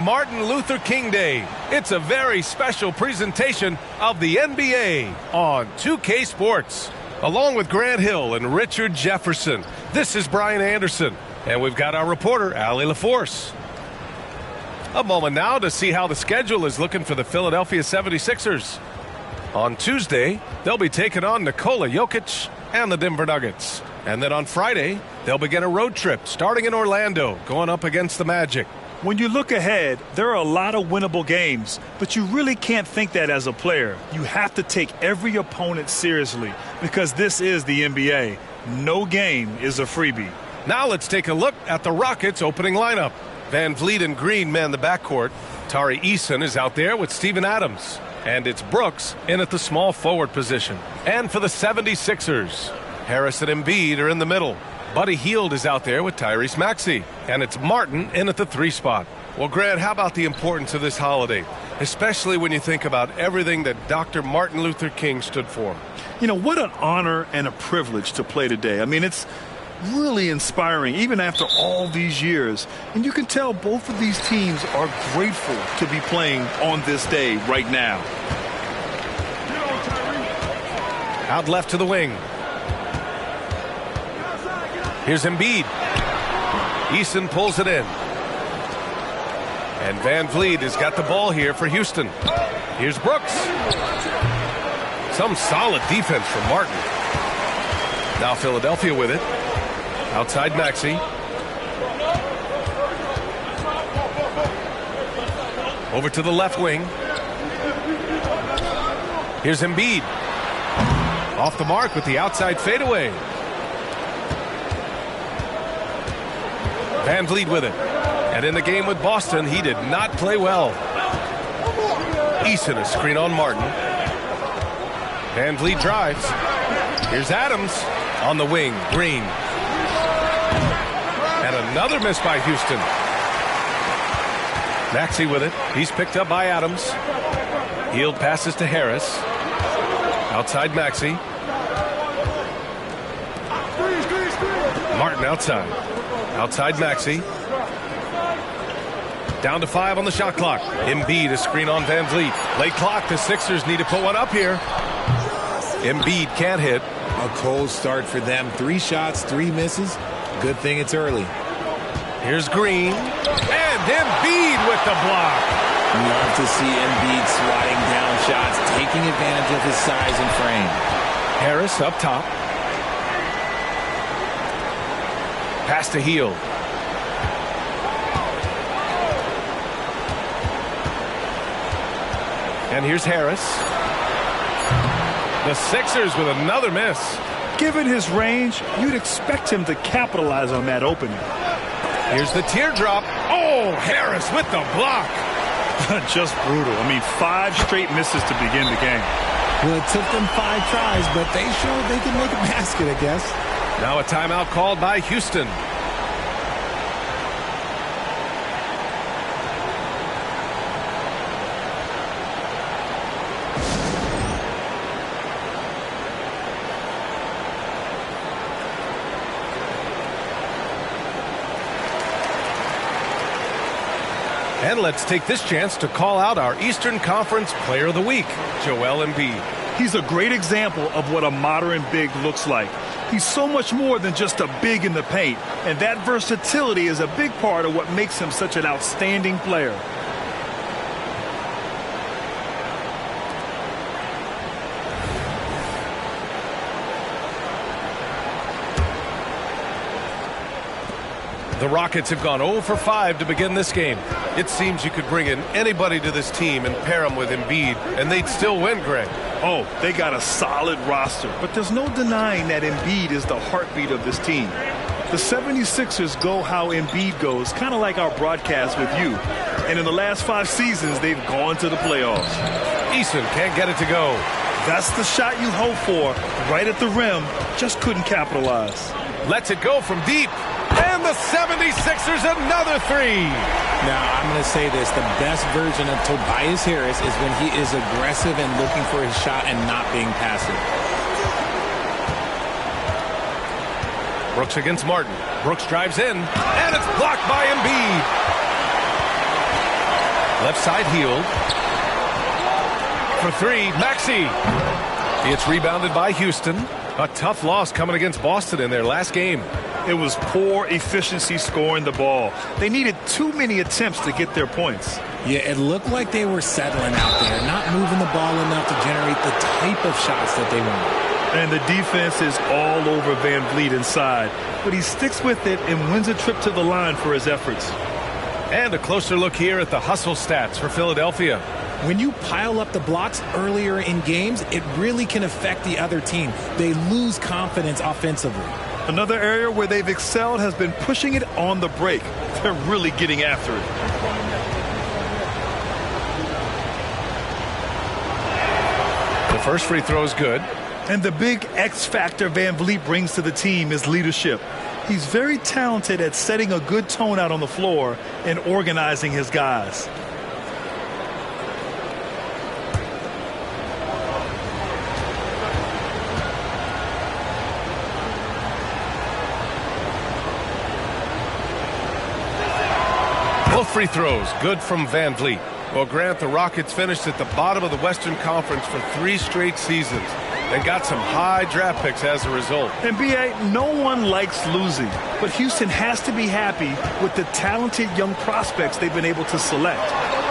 Martin Luther King Day. It's a very special presentation of the NBA on 2K Sports. Along with Grant Hill and Richard Jefferson, this is Brian Anderson, and we've got our reporter, Allie LaForce. A moment now to see how the schedule is looking for the Philadelphia 76ers. On Tuesday, they'll be taking on Nikola Jokic and the Denver Nuggets. And then on Friday, they'll begin a road trip starting in Orlando, going up against the Magic. When you look ahead, there are a lot of winnable games, but you really can't think that as a player. You have to take every opponent seriously because this is the NBA. No game is a freebie. Now let's take a look at the Rockets' opening lineup. Van Vliet and Green man the backcourt. Tari Eason is out there with Steven Adams. And it's Brooks in at the small forward position. And for the 76ers, Harris and Embiid are in the middle. Buddy Hield is out there with Tyrese Maxey. And it's Martin in at the 3 spot. Well, Grant, how about the importance of this holiday? Especially when you think about everything that Dr. Martin Luther King stood for. You know, what an honor and a privilege to play today. I mean, it's really inspiring, even after all these years. And you can tell both of these teams are grateful to be playing on this day right now. Out left to the wing. Here's Embiid. Eason pulls it in. And Van Vliet has got the ball here for Houston. Here's Brooks. Some solid defense from Martin. Now Philadelphia with it. Outside Maxey. Over to the left wing. Here's Embiid. Off the mark with the outside fadeaway. Van Vliet with it. And in the game with Boston, he did not play well. Eason a screen on Martin. Van Vliet drives. Here's Adams on the wing. Green. And another miss by Houston. Maxey with it. He's picked up by Adams. Hield passes to Harris. Outside Maxey. Martin outside. Outside Maxey. Down to 5 on the shot clock. Embiid a screen on Van Vliet. Late clock. The Sixers need to put one up here. Embiid can't hit. A cold start for them. 3 shots, 3 misses. Good thing it's early. Here's Green. And Embiid with the block. Love to see Embiid swatting down shots, taking advantage of his size and frame. Harris up top. Pass to Hield. And here's Harris. The Sixers with another miss. Given his range, you'd expect him to capitalize on that opening. Here's the teardrop. Oh, Harris with the block. Just brutal. I mean, 5 straight misses to begin the game. Well, it took them 5 tries, but they showed they can make a basket, I guess. Now a timeout called by Houston. And let's take this chance to call out our Eastern Conference Player of the Week, Joel Embiid. He's a great example of what a modern big looks like. He's so much more than just a big in the paint, and that versatility is a big part of what makes him such an outstanding player. The Rockets have gone 0 for 5 to begin this game. It seems you could bring in anybody to this team and pair them with Embiid, and they'd still win, Greg. Oh, they got a solid roster, but there's no denying that Embiid is the heartbeat of this team. The 76ers go how Embiid goes, kind of like our broadcast with you. And in the last 5 seasons, they've gone to the playoffs. Eason can't get it to go. That's the shot you hope for, right at the rim, just couldn't capitalize. Lets it go from deep. And the 76ers another 3. Now, I'm going to say this. The best version of Tobias Harris is when he is aggressive and looking for his shot and not being passive. Brooks against Martin. Brooks drives in, and it's blocked by Embiid. Left side healed. For three, Maxey. It's rebounded by Houston. A tough loss coming against Boston in their last game. It was poor efficiency scoring the ball. They needed too many attempts to get their points. Yeah, it looked like they were settling out there, not moving the ball enough to generate the type of shots that they want. And the defense is all over Van Vliet inside. But he sticks with it and wins a trip to the line for his efforts. And a closer look here at the hustle stats for Philadelphia. When you pile up the blocks earlier in games, it really can affect the other team. They lose confidence offensively. Another area where they've excelled has been pushing it on the break. They're really getting after it. The first free throw is good. And the big X factor Van Vliet brings to the team is leadership. He's very talented at setting a good tone out on the floor and organizing his guys. Both free throws good from Van Vliet. Well, Grant, the Rockets finished at the bottom of the Western Conference for 3 straight seasons and got some high draft picks as a result. And B.A., no one likes losing, but Houston has to be happy with the talented young prospects they've been able to select.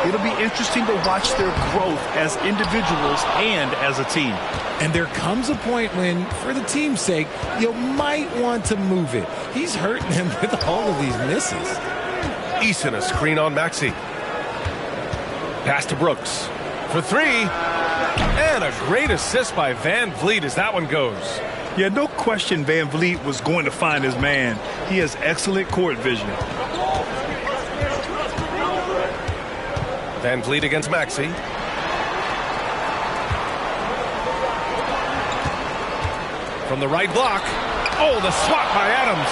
It'll be interesting to watch their growth as individuals and as a team. And there comes a point when, for the team's sake, you might want to move it. He's hurting them with all of these misses. Eason, a screen on Maxey. Pass to Brooks for three. And a great assist by Van Vliet as that one goes. Yeah, no question Van Vliet was going to find his man. He has excellent court vision. Van Vliet against Maxey. From the right block. Oh, the swat by Adams.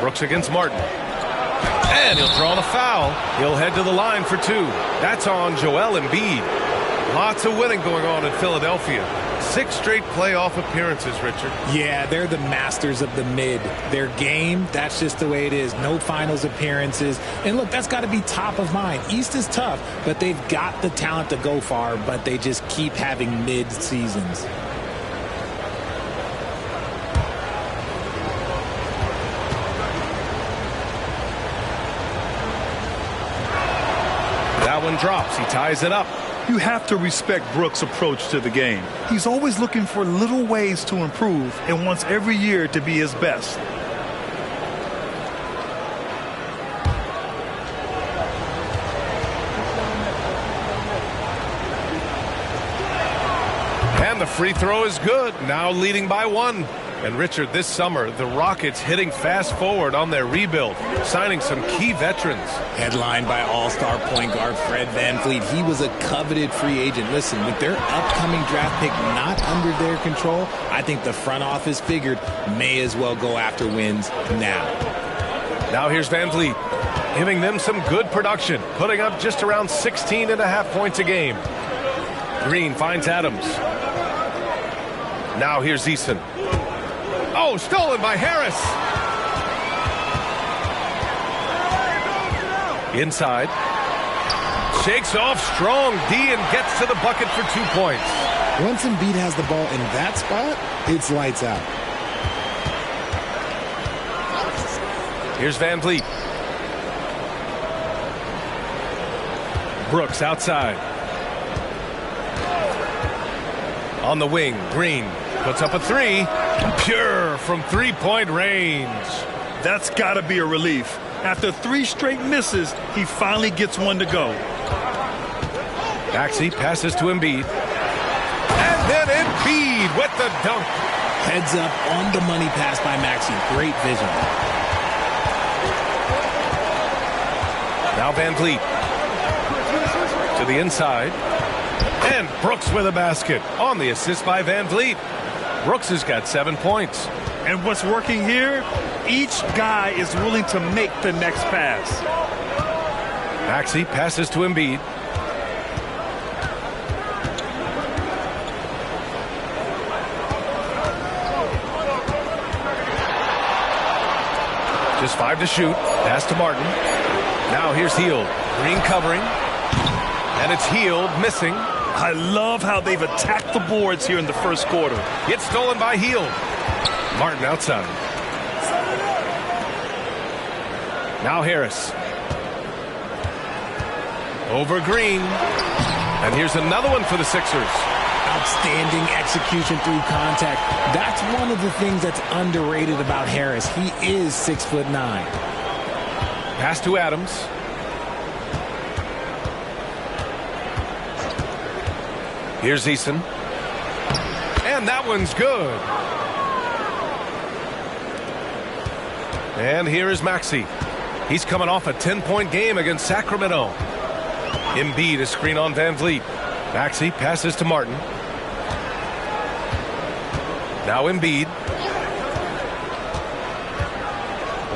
Brooks against Martin. And he'll draw the foul. He'll head to the line for 2. That's on Joel Embiid. Lots of winning going on in Philadelphia. 6 straight playoff appearances, Richard. Yeah, they're the masters of the mid. Their game, that's just the way it is. No finals appearances. And look, that's got to be top of mind. East is tough, but they've got the talent to go far, but they just keep having mid seasons. That one drops. He ties it up. You have to respect Brooks' approach to the game. He's always looking for little ways to improve and wants every year to be his best. And the free throw is good. Now leading by 1. And Richard, this summer, the Rockets hitting fast forward on their rebuild, signing some key veterans. Headlined by all-star point guard Fred VanVleet. He was a coveted free agent. Listen, with their upcoming draft pick not under their control, I think the front office figured may as well go after wins now. Now here's VanVleet, giving them some good production, putting up just around 16.5 points a game. Green finds Adams. Now here's Eason. Oh, stolen by Harris. Inside. Shakes off strong D and gets to the bucket for 2 points. Once Embiid has the ball in that spot, it's lights out. Here's VanVleet. Brooks outside. On the wing, Green puts up a 3. Pure from 3-point range. That's got to be a relief. After 3 straight misses, he finally gets one to go. Maxey passes to Embiid. And then Embiid with the dunk. Heads up on the money pass by Maxey. Great vision. Now VanVleet to the inside. And Brooks with a basket on the assist by VanVleet. Brooks has got 7 points. And what's working here, each guy is willing to make the next pass. Maxey passes to Embiid. Just 5 to shoot. Pass to Martin. Now here's Hield. Green covering. And it's Hield missing. I love how they've attacked the boards here in the first quarter. It's stolen by Hield. Martin outside. Now Harris. Over Green. And here's another one for the Sixers. Outstanding execution through contact. That's one of the things that's underrated about Harris. He is 6'9". Pass to Adams. Here's Eason. And that one's good. And here is Maxey. He's coming off a 10-point game against Sacramento. Embiid is screen on Van Vliet. Maxey passes to Martin. Now Embiid.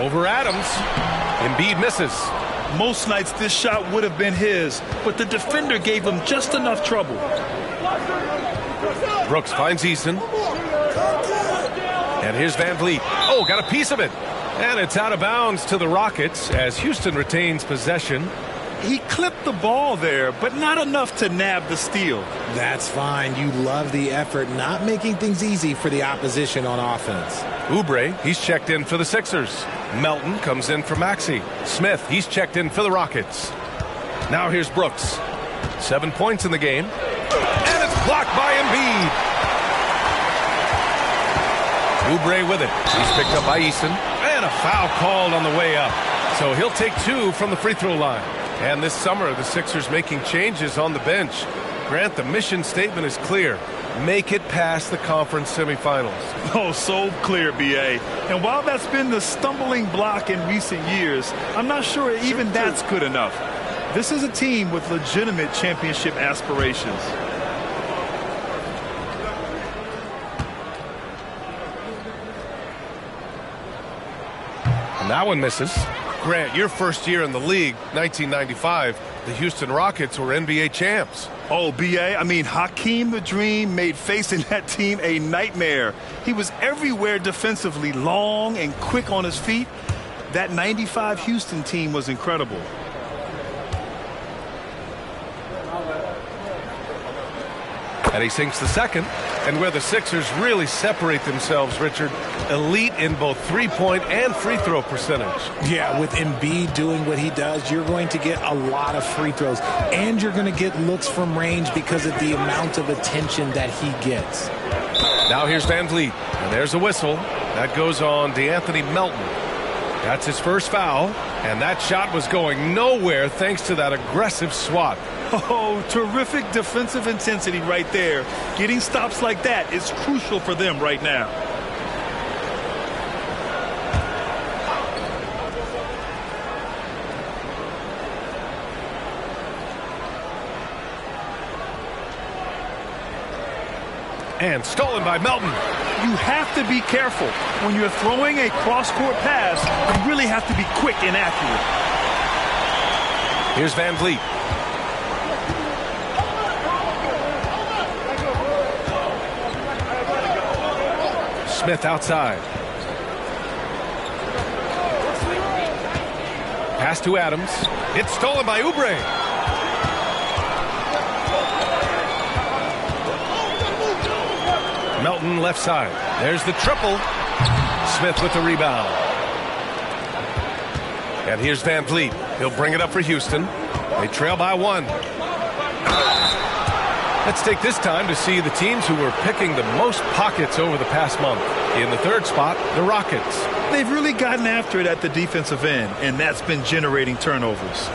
Over Adams. Embiid misses. Most nights this shot would have been his, but the defender gave him just enough trouble. Brooks finds Eason. And here's Van Vliet. Oh, got a piece of it. And it's out of bounds to the Rockets as Houston retains possession. He clipped the ball there, but not enough to nab the steal. That's fine. You love the effort, not making things easy for the opposition on offense. Oubre, he's checked in for the Sixers. Melton comes in for Maxey. Smith, he's checked in for the Rockets. Now here's Brooks. 7 points in the game. And it's blocked by Embiid. Oubre with it. He's picked up by Eason. And a foul called on the way up. So he'll take 2 from the free throw line. And this summer, the Sixers making changes on the bench. Grant, the mission statement is clear. Make it past the conference semifinals. Oh, so clear, B.A. And while that's been the stumbling block in recent years, I'm not sure even that's good enough. This is a team with legitimate championship aspirations. And that one misses. Grant, your first year in the league, 1995, the Houston Rockets were NBA champs. Oh, B.A., I mean, Hakeem the Dream made facing that team a nightmare. He was everywhere defensively, long and quick on his feet. That 95 Houston team was incredible. And he sinks the second. And where the Sixers really separate themselves, Richard, elite in both three-point and free throw percentage. Yeah, with Embiid doing what he does, you're going to get a lot of free throws. And you're going to get looks from range because of the amount of attention that he gets. Now here's Van Vliet. And there's a whistle. That goes on DeAnthony Melton. That's his first foul. And that shot was going nowhere thanks to that aggressive swat. Oh, terrific defensive intensity right there. Getting stops like that is crucial for them right now. And stolen by Melton. You have to be careful. When you're throwing a cross-court pass, you really have to be quick and accurate. Here's Van Vliet. Smith outside. Pass to Adams. It's stolen by Oubre. Melton left side. There's the triple. Smith with the rebound. And here's Van Vliet. He'll bring it up for Houston. They trail by 1. Let's take this time to see the teams who were picking the most pockets over the past month. In the third spot, the Rockets. They've really gotten after it at the defensive end, and that's been generating turnovers.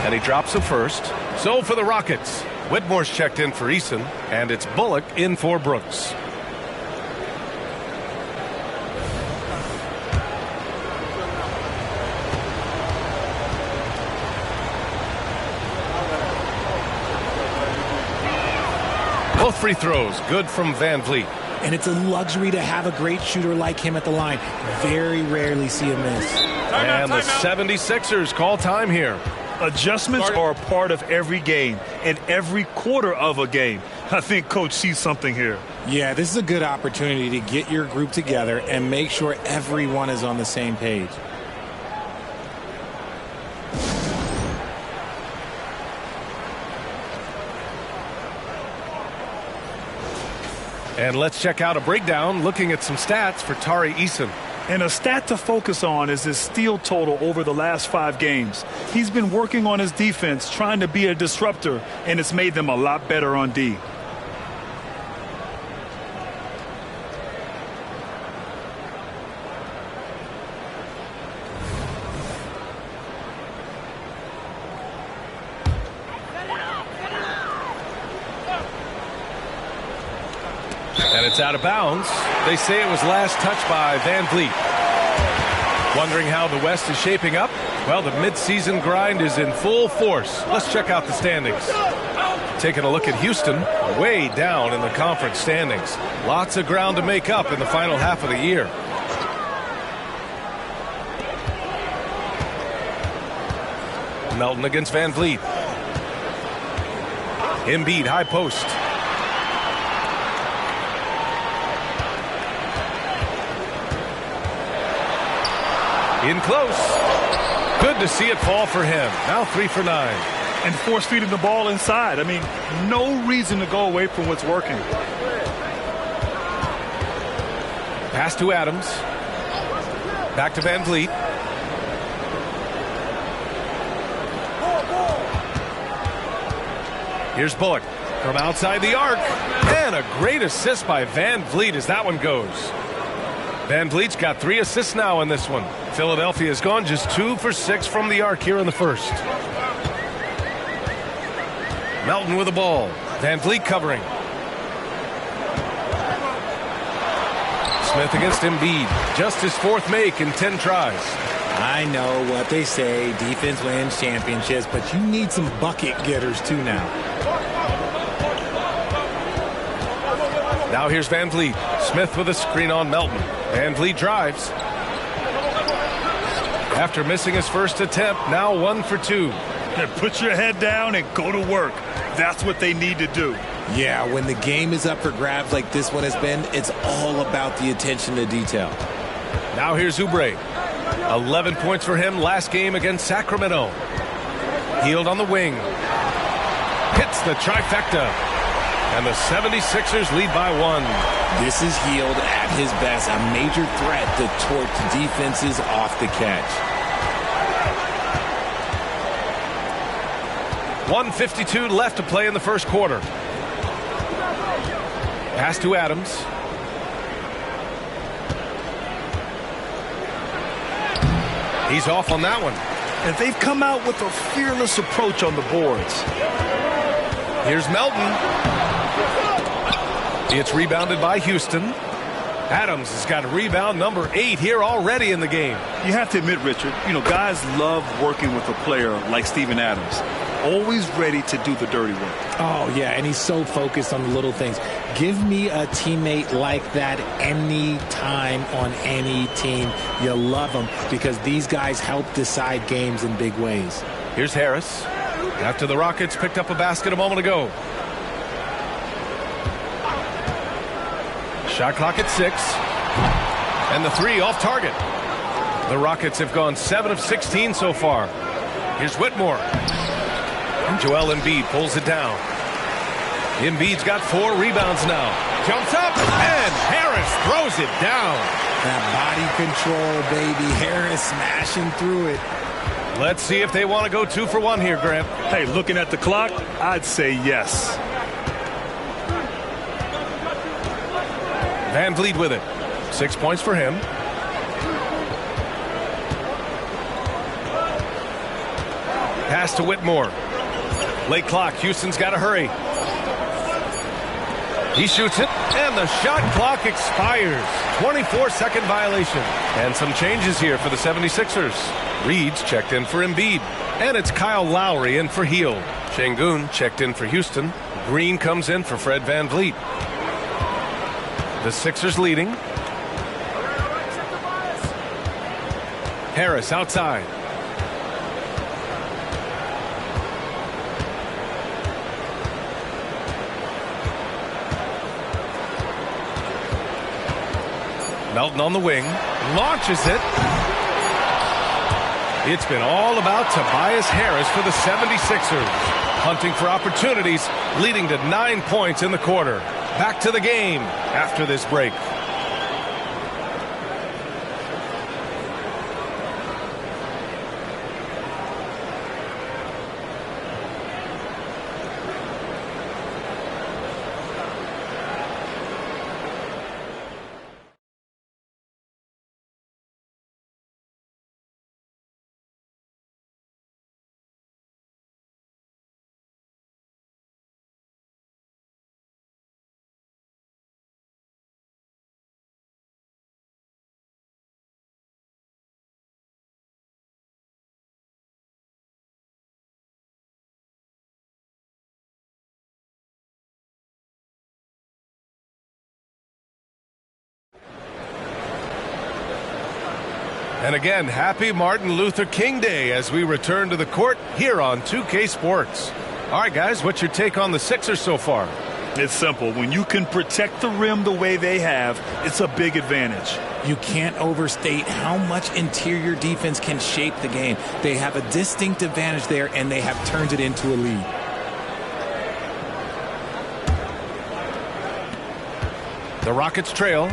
And he drops the first. So for the Rockets, Whitmore's checked in for Eason, and it's Bullock in for Brooks. Both free throws good from Van Vliet. and it's a luxury to have a great shooter like him at the line. Very rarely see a miss. And the 76ers call time here. Adjustments are a part of every game and every quarter of a game. I think Coach sees something here. Yeah, this is a good opportunity to get your group together and make sure everyone is on the same page. And let's check out a breakdown looking at some stats for Tari Eason. And a stat to focus on is his steal total over the last 5 games. He's been working on his defense, trying to be a disruptor, and it's made them a lot better on D. And it's out of bounds. They say it was last touched by Van Vliet. Wondering how the West is shaping up? Well, the midseason grind is in full force. Let's check out the standings. Taking a look at Houston, way down in the conference standings. Lots of ground to make up in the final half of the year. Melton against Van Vliet. Embiid, high post. In close. Good to see it fall for him. Now 3 for 9. And force feeding the ball inside. I mean, no reason to go away from what's working. Pass to Adams. Back to Van Vliet. Here's Bullock from outside the arc. And a great assist by Van Vliet as that one goes. Van Vliet's got 3 assists now in this one. Philadelphia has gone just 2 for 6 from the arc here in the first. Melton with the ball. Van Vliet covering. Smith against Embiid. Just his 4th make in 10 tries. I know what they say, defense wins championships, but you need some bucket getters too now. Now here's Van Vliet. Smith with a screen on Melton. Van Vliet drives. After missing his first attempt, now 1 for 2. Put your head down and go to work. That's what they need to do. Yeah, when the game is up for grabs like this one has been, it's all about the attention to detail. Now here's Oubre. 11 points for him last game against Sacramento. Hield on the wing. Hits the trifecta. And the 76ers lead by 1. This is Hield at his best, a major threat to torch defenses off the catch. 1:52 left to play in the first quarter. Pass to Adams. He's off on that one. And they've come out with a fearless approach on the boards. Here's Melton. It's rebounded by Houston. Adams has got rebound number 8 here already in the game. You have to admit, Richard, guys love working with a player like Steven Adams. Always ready to do the dirty work. Oh, yeah, and he's so focused on the little things. Give me a teammate like that any time on any team. You love them because these guys help decide games in big ways. Here's Harris. After the Rockets picked up a basket a moment ago. Shot clock at 6. And the 3 off target. The Rockets have gone 7 of 16 so far. Here's Whitmore. And Joel Embiid pulls it down. Embiid's got 4 rebounds now. Jumps up, and Harris throws it down. That body control, baby. Harris smashing through it. Let's see if they want to go 2 for 1 here, Grant. Hey, looking at the clock, I'd say yes. Van Vliet with it. 6 points for him. Pass to Whitmore. Late clock. Houston's got to hurry. He shoots it, and the shot clock expires. 24-second violation. And some changes here for the 76ers. Reed's checked in for Embiid. And it's Kyle Lowry in for Hield. Şengün checked in for Houston. Green comes in for Fred Van Vliet. The Sixers leading. Harris outside. Melton on the wing, launches it. It's been all about Tobias Harris for the 76ers. Hunting for opportunities, leading to 9 points in the quarter. Back to the game after this break. And again, happy Martin Luther King Day as we return to the court here on 2K Sports. All right, guys, what's your take on the Sixers so far? It's simple. When you can protect the rim the way they have, it's a big advantage. You can't overstate how much interior defense can shape the game. They have a distinct advantage there, and they have turned it into a lead. The Rockets trail.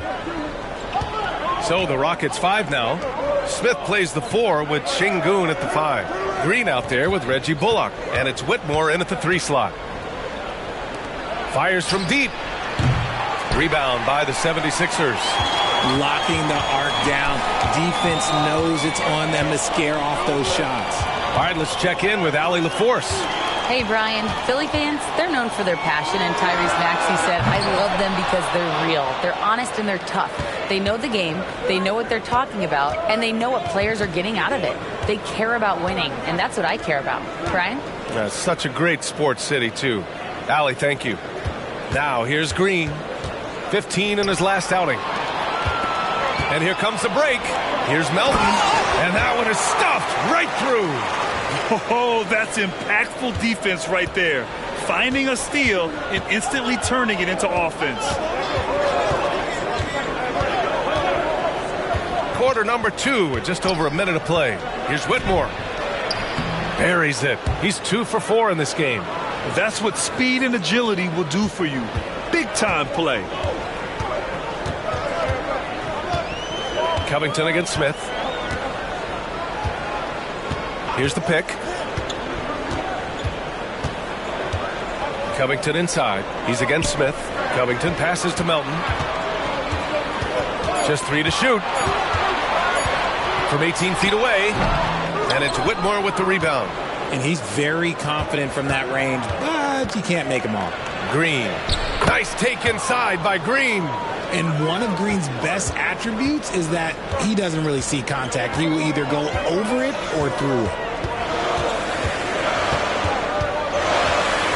So the Rockets 5 now. Smith plays the 4 with Şengün at the 5. Green out there with Reggie Bullock. And it's Whitmore in at the 3 slot. Fires from deep. Rebound by the 76ers. Locking the arc down. Defense knows it's on them to scare off those shots. All right, let's check in with Allie LaForce. Hey, Brian. Philly fans, they're known for their passion, and Tyrese Maxey said, I love them because they're real. They're honest and they're tough. They know the game, they know what they're talking about, and they know what players are getting out of it. They care about winning, and that's what I care about. Brian? Such a great sports city, too. Allie, thank you. Now, here's Green. 15 in his last outing. And here comes the break. Here's Melton. And that one is stuffed right through. Oh, that's impactful defense right there. Finding a steal and instantly turning it into offense. Quarter number 2 with just over a minute of play. Here's Whitmore. Buries it. He's 2 for 4 in this game. That's what speed and agility will do for you. Big time play. Covington against Smith. Here's the pick. Covington inside. He's against Smith. Covington passes to Melton. Just 3 to shoot. From 18 feet away. And it's Whitmore with the rebound. And he's very confident from that range, but you can't make him all. Green. Nice take inside by Green. And one of Green's best attributes is that he doesn't really see contact. He will either go over it or through it.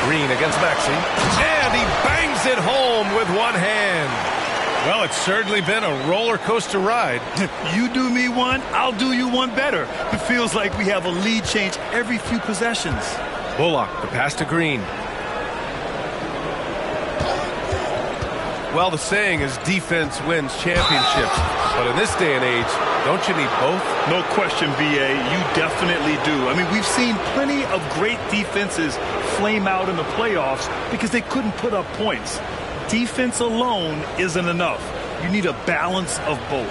Green against Maxey. And he bangs it home with one hand. Well, it's certainly been a roller coaster ride. You do me one, I'll do you one better. It feels like we have a lead change every few possessions. Bullock, the pass to Green. Well, the saying is defense wins championships. But in this day and age, don't you need both? No question, BA. You definitely do. I mean, we've seen plenty of great defenses flame out in the playoffs because they couldn't put up points. Defense alone isn't enough. You need a balance of both.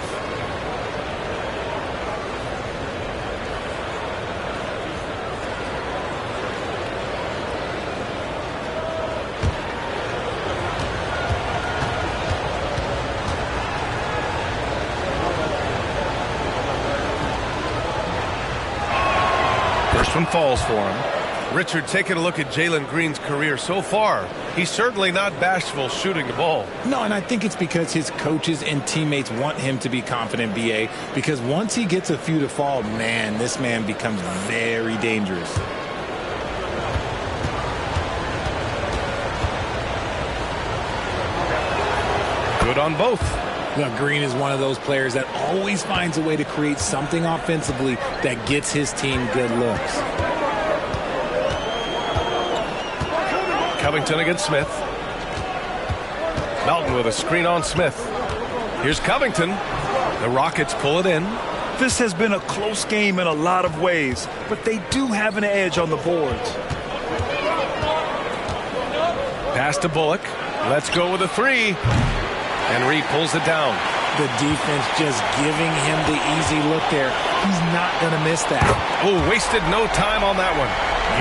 First one falls for him. Richard, taking a look at Jalen Green's career so far, he's certainly not bashful shooting the ball. No, and I think it's because his coaches and teammates want him to be confident, BA, because once he gets a few to fall, man, this man becomes very dangerous. Good good on both. Look, Green is one of those players that always finds a way to create something offensively that gets his team good looks. Covington against Smith. Melton with a screen on Smith. Here's Covington. The Rockets pull it in. This has been a close game in a lot of ways, but they do have an edge on the boards. Pass to Bullock. Let's go with a three. Henry pulls it down. The defense just giving him the easy look there. He's not going to miss that. Oh, wasted no time on that one.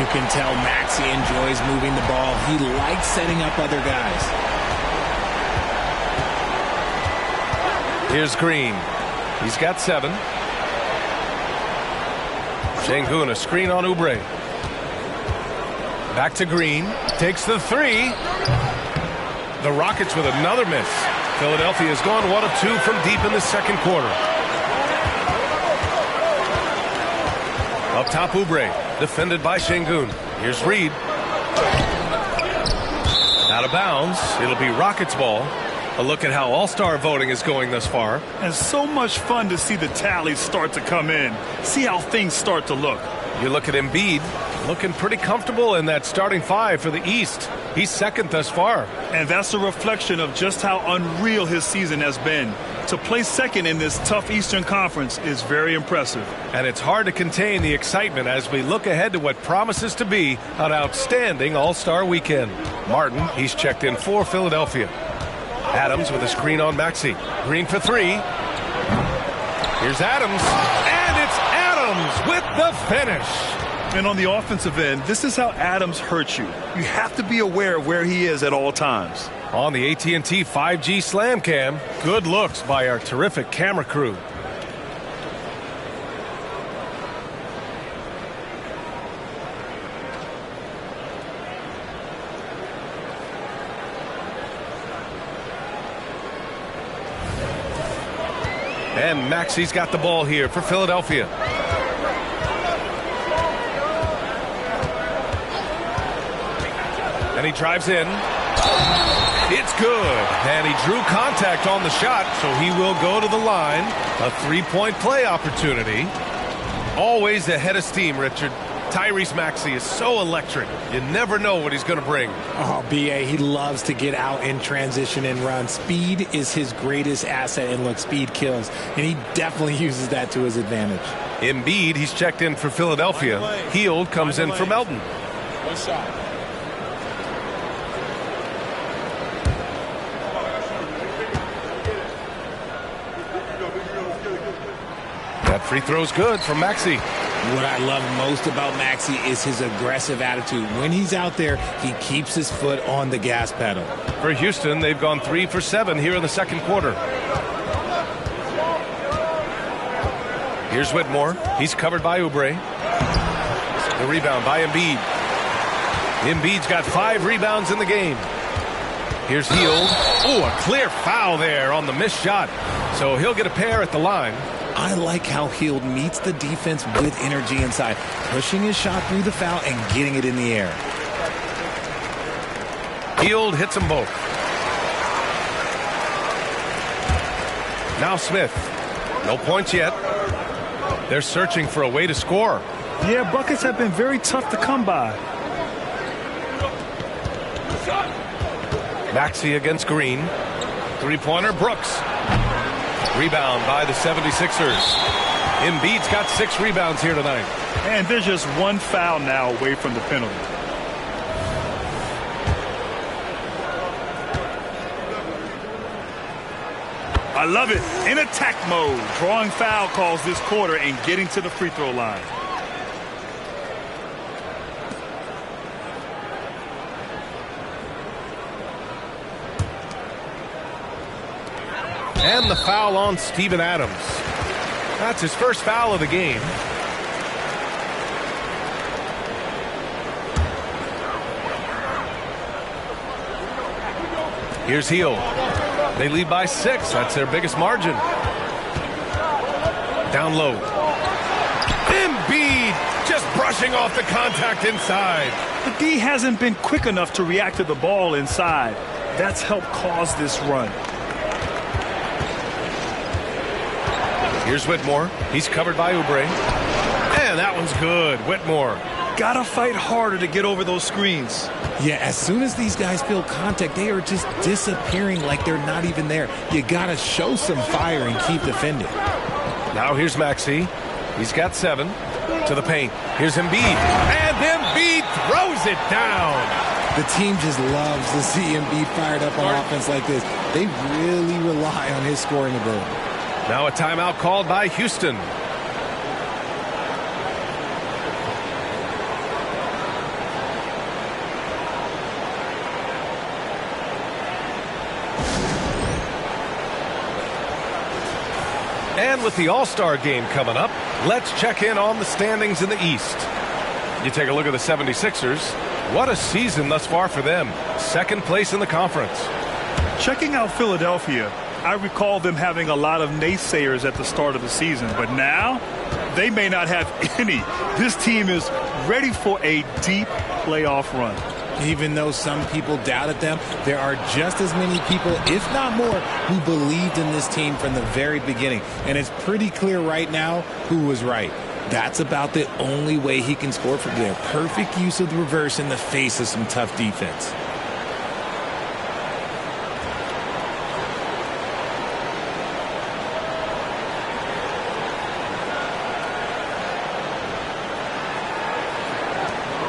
You can tell Maxey enjoys moving the ball. He likes setting up other guys. Here's Green. He's got 7. Sengun, a screen on Oubre. Back to Green. Takes the 3. The Rockets with another miss. Philadelphia has gone 1 of 2 from deep in the second quarter. Up top, Oubre. Defended by Sengun. Here's Reed. Out of bounds. It'll be Rockets ball. A look at how all-star voting is going thus far. And so much fun to see the tallies start to come in. See how things start to look. You look at Embiid, looking pretty comfortable in that starting 5 for the East. He's second thus far. And that's a reflection of just how unreal his season has been. To play second in this tough Eastern Conference is very impressive. And it's hard to contain the excitement as we look ahead to what promises to be an outstanding All-Star weekend. Martin, he's checked in for Philadelphia. Adams with a screen on Maxey. Green for 3. Here's Adams. And it's Adams with the finish. And on the offensive end, this is how Adams hurts you. You have to be aware of where he is at all times. On the AT&T 5G Slam Cam, good looks by our terrific camera crew. And Maxey's got the ball here for Philadelphia. And he drives in. It's good. And he drew contact on the shot, so he will go to the line. A 3-point play opportunity. Always ahead of steam, Richard. Tyrese Maxey is so electric. You never know what he's going to bring. Oh, B.A., he loves to get out in transition and run. Speed is his greatest asset, and look, speed kills. And he definitely uses that to his advantage. Embiid, he's checked in for Philadelphia. Hield comes in for Melton. One shot. That free throw's good from Maxey. What I love most about Maxey is his aggressive attitude. When he's out there, he keeps his foot on the gas pedal. For Houston, they've gone 3 for 7 here in the second quarter. Here's Whitmore. He's covered by Oubre. The rebound by Embiid. Embiid's got 5 rebounds in the game. Here's Hield. Oh, a clear foul there on the missed shot. So he'll get a pair at the line. I like how Hield meets the defense with energy inside, pushing his shot through the foul and getting it in the air. Hield hits them both. Now Smith. No points yet. They're searching for a way to score. Yeah, buckets have been very tough to come by. Maxey against Green. 3-pointer, Brooks. Rebound by the 76ers. Embiid's got 6 rebounds here tonight. And they're just one foul now away from the penalty. I love it. In attack mode. Drawing foul calls this quarter and getting to the free throw line. And the foul on Steven Adams. That's his first foul of the game. Here's Hield. They lead by 6. That's their biggest margin. Down low. Embiid just brushing off the contact inside. The D hasn't been quick enough to react to the ball inside. That's helped cause this run. Here's Whitmore. He's covered by Oubre. And that one's good. Whitmore. Gotta fight harder to get over those screens. Yeah, as soon as these guys feel contact, they are just disappearing like they're not even there. You gotta show some fire and keep defending. Now here's Maxey. He's got 7 to the paint. Here's Embiid. And Embiid throws it down. The team just loves to see Embiid fired up on offense like this. They really rely on his scoring ability. Now a timeout called by Houston. And with the All-Star game coming up, let's check in on the standings in the East. You take a look at the 76ers. What a season thus far for them. Second place in the conference. Checking out Philadelphia, I recall them having a lot of naysayers at the start of the season, but now they may not have any. This team is ready for a deep playoff run. Even though some people doubted them, there are just as many people, if not more, who believed in this team from the very beginning. And it's pretty clear right now who was right. That's about the only way he can score from there. Perfect use of the reverse in the face of some tough defense.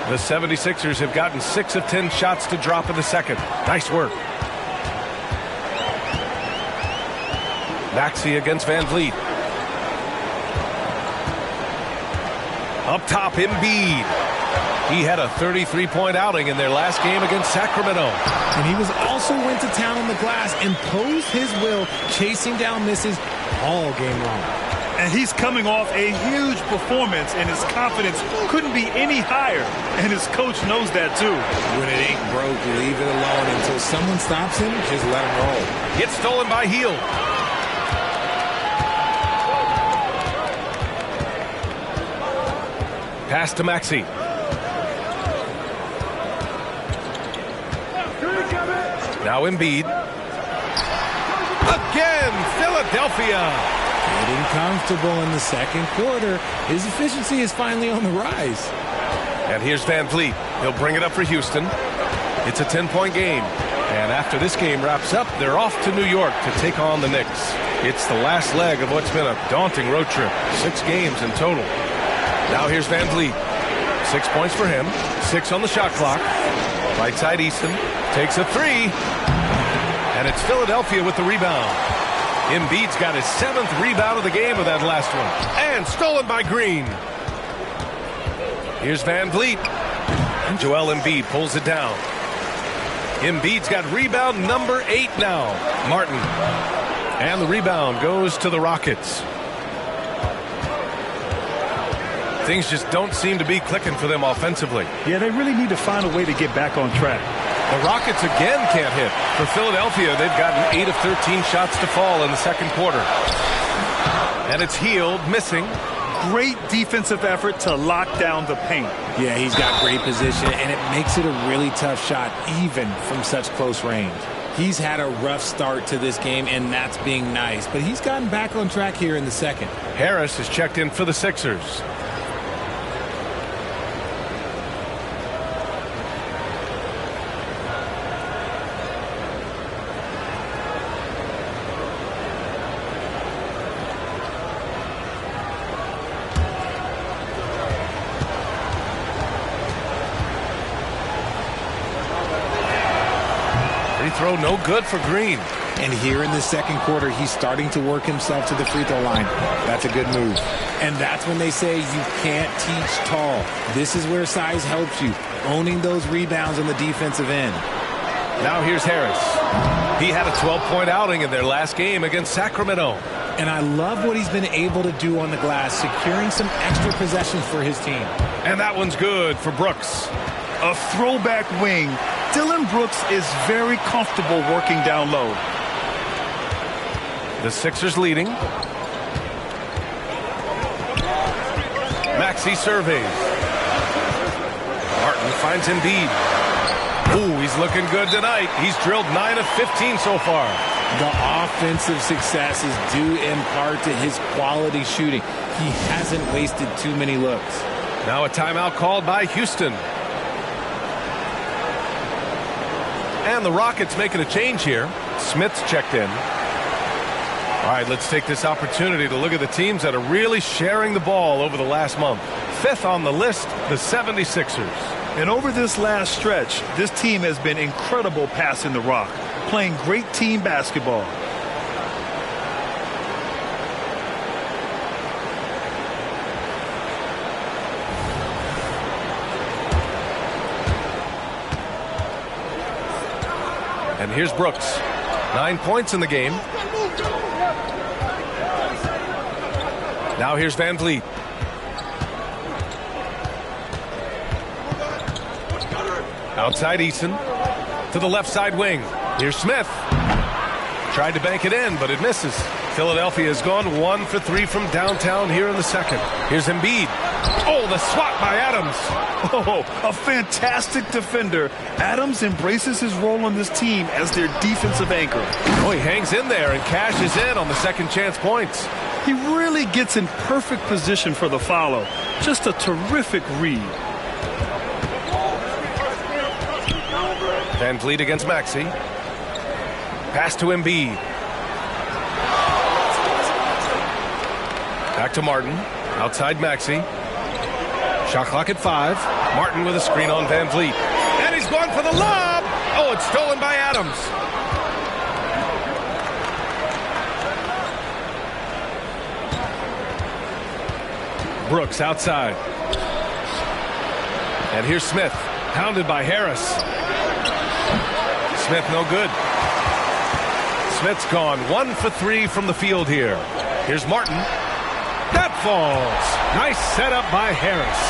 The 76ers have gotten 6 of 10 shots to drop in the second. Nice work. Maxey against Van Vliet. Up top, Embiid. He had a 33-point outing in their last game against Sacramento. And he was also went to town on the glass, imposed his will, chasing down misses all game long. And he's coming off a huge performance, and his confidence couldn't be any higher. And his coach knows that, too. When it ain't broke, leave it alone. Until someone stops him, just let him roll. Gets stolen by Hield. Pass to Maxey. Now Embiid. Again, Philadelphia. Getting comfortable in the second quarter. His efficiency is finally on the rise. And here's Van Vliet. He'll bring it up for Houston. It's a 10-point game. And after this game wraps up, they're off to New York to take on the Knicks. It's the last leg of what's been a daunting road trip. 6 games in total. Now here's Van Vliet. 6 points for him. 6 on the shot clock. Right side Easton. Takes a 3. And it's Philadelphia with the rebound. Embiid's got his 7th rebound of the game with that last one. And stolen by Green. Here's Van Vliet. And Joel Embiid pulls it down. Embiid's got rebound number 8 now. Martin. And the rebound goes to the Rockets. Things just don't seem to be clicking for them offensively. Yeah, they really need to find a way to get back on track. The Rockets again can't hit. For Philadelphia, they've gotten 8 of 13 shots to fall in the second quarter. And it's Hield missing. Great defensive effort to lock down the paint. Yeah, he's got great position, and it makes it a really tough shot, even from such close range. He's had a rough start to this game, and that's being nice. But he's gotten back on track here in the second. Harris is checked in for the Sixers. Throw no good for Green. And here in the second quarter, he's starting to work himself to the free throw line. That's a good move. And that's when they say you can't teach tall. This is where size helps you, owning those rebounds on the defensive end. Now here's Harris. He had a 12-point outing in their last game against Sacramento. And I love what he's been able to do on the glass, securing some extra possessions for his team. And that one's good for Brooks. A throwback wing. Dillon Brooks is very comfortable working down low. The Sixers leading. Maxey surveys. Martin finds Embiid. Ooh, he's looking good tonight. He's drilled 9 of 15 so far. The offensive success is due in part to his quality shooting. He hasn't wasted too many looks. Now a timeout called by Houston. And the Rockets making a change here. Smith's checked in. All right, let's take this opportunity to look at the teams that are really sharing the ball over the last month. Fifth on the list, the 76ers. And over this last stretch, this team has been incredible passing the rock, playing great team basketball. And here's Brooks. 9 points in the game. Now here's Van Vliet. Outside Eason. To the left side wing. Here's Smith. Tried to bank it in, but it misses. Philadelphia has gone 1 for 3 from downtown here in the second. Here's Embiid. Oh, the swat by Adams. Oh, a fantastic defender. Adams embraces his role on this team as their defensive anchor. Oh, he hangs in there and cashes in on the second chance points. He really gets in perfect position for the follow. Just a terrific read. Van Vliet against Maxey. Pass to Embiid. Back to Martin. Outside Maxey. Shot clock at 5. Martin with a screen on Van Vliet. And he's going for the lob. Oh, it's stolen by Adams. Brooks outside. And here's Smith. Pounded by Harris. Smith no good. Smith's gone 1 for 3 from the field here. Here's Martin. That falls. Nice setup by Harris.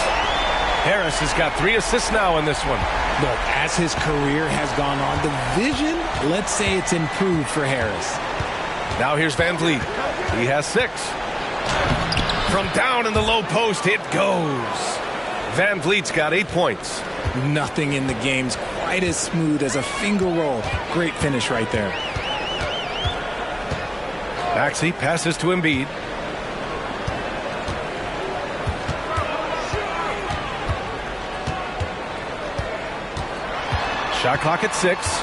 Harris has got 3 assists now in this one. Look, as his career has gone on, the vision, let's say it's improved for Harris. Now here's Van Vliet. He has 6. From down in the low post, it goes. Van Vliet's got 8 points. Nothing in the game's quite as smooth as a finger roll. Great finish right there. Maxey passes to Embiid. Shot clock at 6.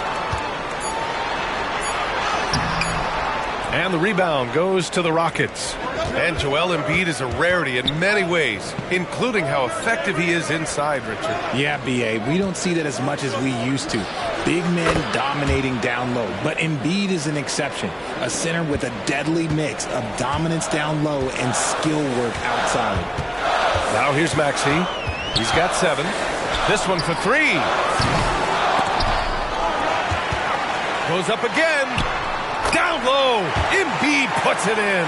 And the rebound goes to the Rockets. And Joel Embiid is a rarity in many ways, including how effective he is inside, Richard. Yeah, B.A., we don't see that as much as we used to. Big men dominating down low, but Embiid is an exception. A center with a deadly mix of dominance down low and skill work outside. Now here's Maxey. He's got 7. This one for 3. Goes up again. Down low. Embiid puts it in.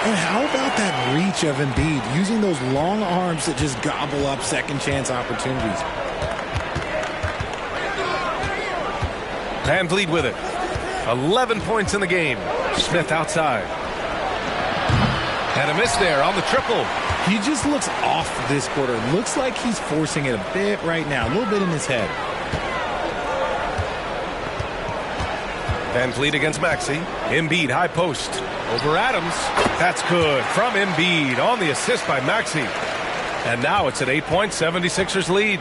And how about that reach of Embiid, using those long arms that just gobble up second chance opportunities? Van Vliet with it. 11 points in the game. Smith outside. And a miss there on the triple. He just looks off this quarter. Looks like he's forcing it a bit right now, a little bit in his head. Van Vliet against Maxey. Embiid high post. Over Adams. That's good from Embiid on the assist by Maxey. And now it's an 8-point 76ers lead.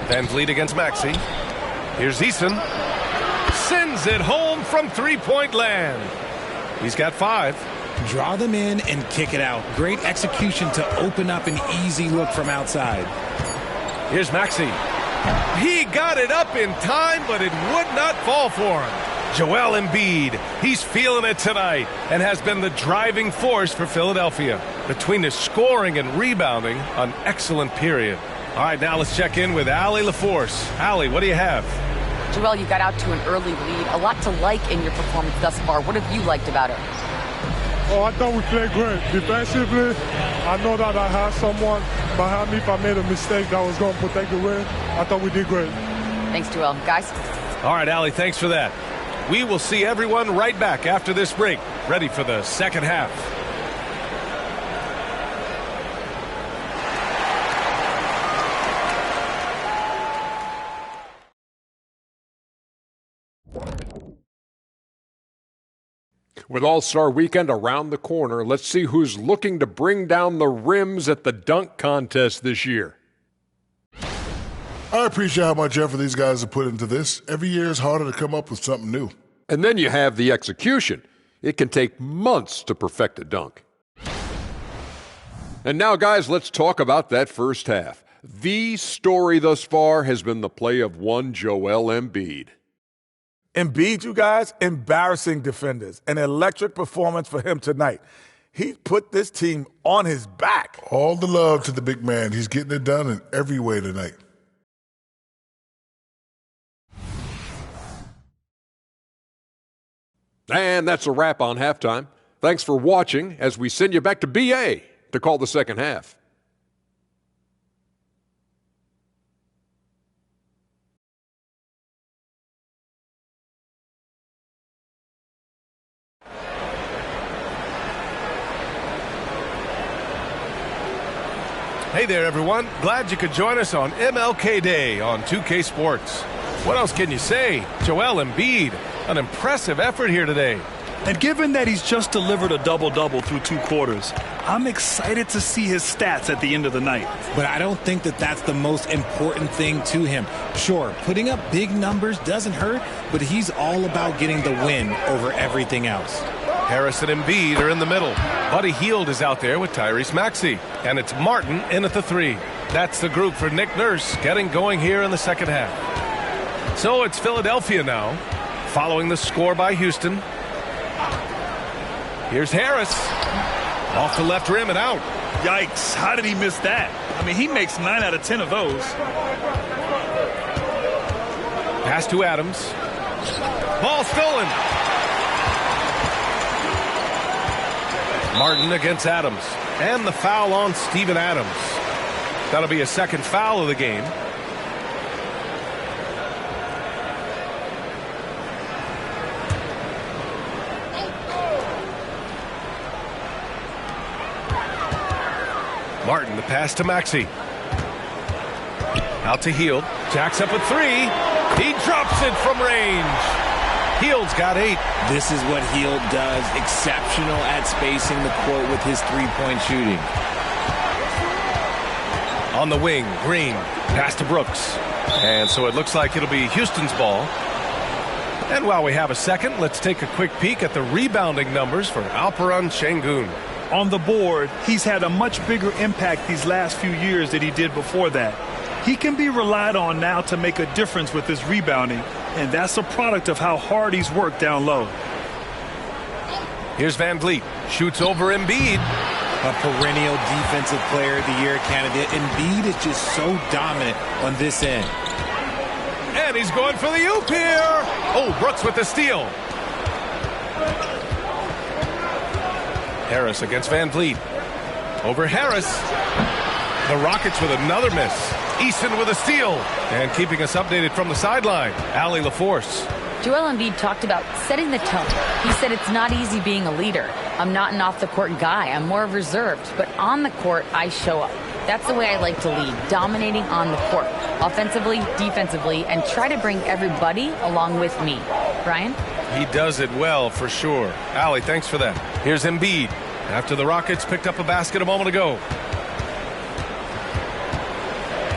Van Vliet against Maxey. Here's Eason. Sends it home from three-point land. He's got 5. Draw them in and kick it out. Great execution to open up an easy look from outside. Here's Maxey. He got it up in time, but it would not fall for him. Joel Embiid, he's feeling it tonight and has been the driving force for Philadelphia. Between his scoring and rebounding, an excellent period. All right, now let's check in with Allie LaForce. Allie, what do you have? Joel, you got out to an early lead. A lot to like in your performance thus far. What have you liked about it? Oh, I thought we played great. Defensively, I know that I had someone behind me. If I made a mistake that was going to protect the win, I thought we did great. Thanks, Joel. Guys? All right, Allie, thanks for that. We will see everyone right back after this break, ready for the second half. With All-Star Weekend around the corner, let's see who's looking to bring down the rims at the dunk contest this year. I appreciate how much effort these guys have put into this. Every year is harder to come up with something new. And then you have the execution. It can take months to perfect a dunk. And now, guys, let's talk about that first half. The story thus far has been the play of one Joel Embiid. Embiid, you guys, embarrassing defenders. An electric performance for him tonight. He put this team on his back. All the love to the big man. He's getting it done in every way tonight. And that's a wrap on halftime. Thanks for watching as we send you back to BA to call the second half. Hey there, everyone. Glad you could join us on MLK Day on 2K Sports. What else can you say? Joel Embiid, an impressive effort here today. And given that he's just delivered a double-double through 2 quarters, I'm excited to see his stats at the end of the night. But I don't think that that's the most important thing to him. Sure, putting up big numbers doesn't hurt, but he's all about getting the win over everything else. Harris and Embiid are in the middle. Buddy Hield is out there with Tyrese Maxey. And it's Martin in at the 3. That's the group for Nick Nurse getting going here in the second half. So it's Philadelphia now, following the score by Houston. Here's Harris. Off the left rim and out. Yikes, how did he miss that? I mean, he makes 9 out of 10 of those. Pass to Adams. Ball stolen. Martin against Adams. And the foul on Steven Adams. That'll be a second foul of the game. Martin, the pass to Maxey. Out to Hield. Jacks up a 3. He drops it from range. Hield's got 8. This is what Hield does. Exceptional at spacing the court with his three-point shooting. On the wing, Green. Pass to Brooks. And so it looks like it'll be Houston's ball. And while we have a second, let's take a quick peek at the rebounding numbers for Alperen Şengün. On the board, he's had a much bigger impact these last few years than he did before that. He can be relied on now to make a difference with his rebounding, and that's a product of how hard he's worked down low. Here's Van Vliet. Shoots over Embiid. A perennial defensive player of the year candidate. Embiid is just so dominant on this end. And he's going for the oop here. Oh, Brooks with the steal. Harris against Van Vliet. Over Harris. The Rockets with another miss. Eason with a steal. And keeping us updated from the sideline, Allie LaForce. Joel Embiid talked about setting the tone. He said it's not easy being a leader. I'm not an off-the-court guy. I'm more reserved. But on the court, I show up. That's the way I like to lead, dominating on the court, offensively, defensively, and try to bring everybody along with me. Brian? He does it well, for sure. Allie, thanks for that. Here's Embiid. After the Rockets picked up a basket a moment ago.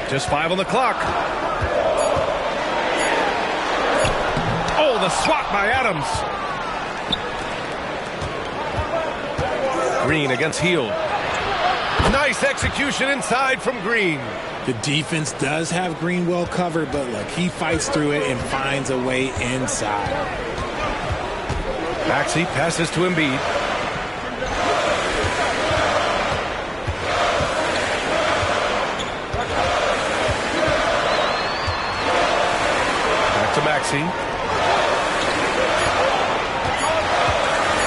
Just 5 on the clock. Oh, the swat by Adams. Green against Hield. Nice execution inside from Green. The defense does have Green well covered, but look, he fights through it and finds a way inside. Maxey passes to Embiid. Back to Maxey.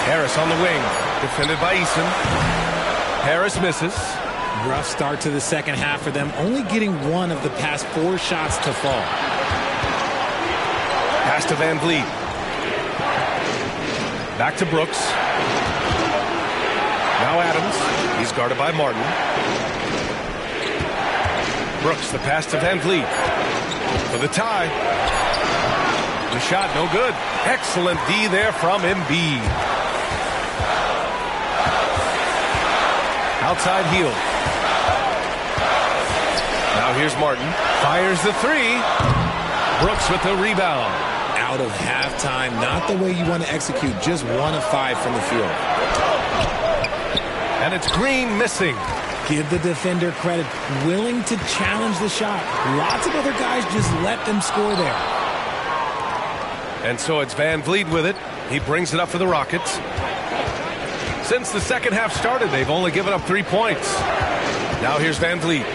Harris on the wing. Defended by Eason. Harris misses. Rough start to the second half for them, only getting 1 of the past 4 shots to fall. Pass to Van Vliet. Back to Brooks. Now Adams. He's guarded by Martin. Brooks, the pass to Van Vliet. For the tie. The shot no good. Excellent D there from Embiid. Outside heel. Now here's Martin. Fires the three. Brooks with the rebound. Out of halftime, not the way you want to execute, just 1 of 5 from the field. And it's Green missing. Give the defender credit, willing to challenge the shot. Lots of other guys just let them score there. And so it's Van Vliet with it. He brings it up for the Rockets. Since the second half started, they've only given up 3 points. Now here's Van Vliet.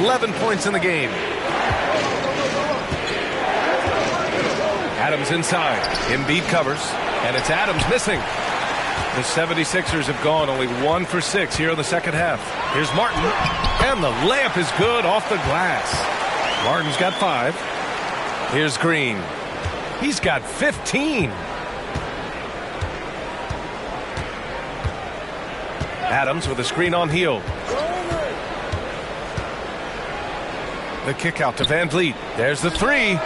11 points in the game. Adams inside. Embiid covers. And it's Adams missing. The 76ers have gone only 1 for 6 here in the second half. Here's Martin. And the layup is good off the glass. Martin's got 5. Here's Green. He's got 15. Adams with a screen on heel. The kick out to Van Vliet. There's the 3.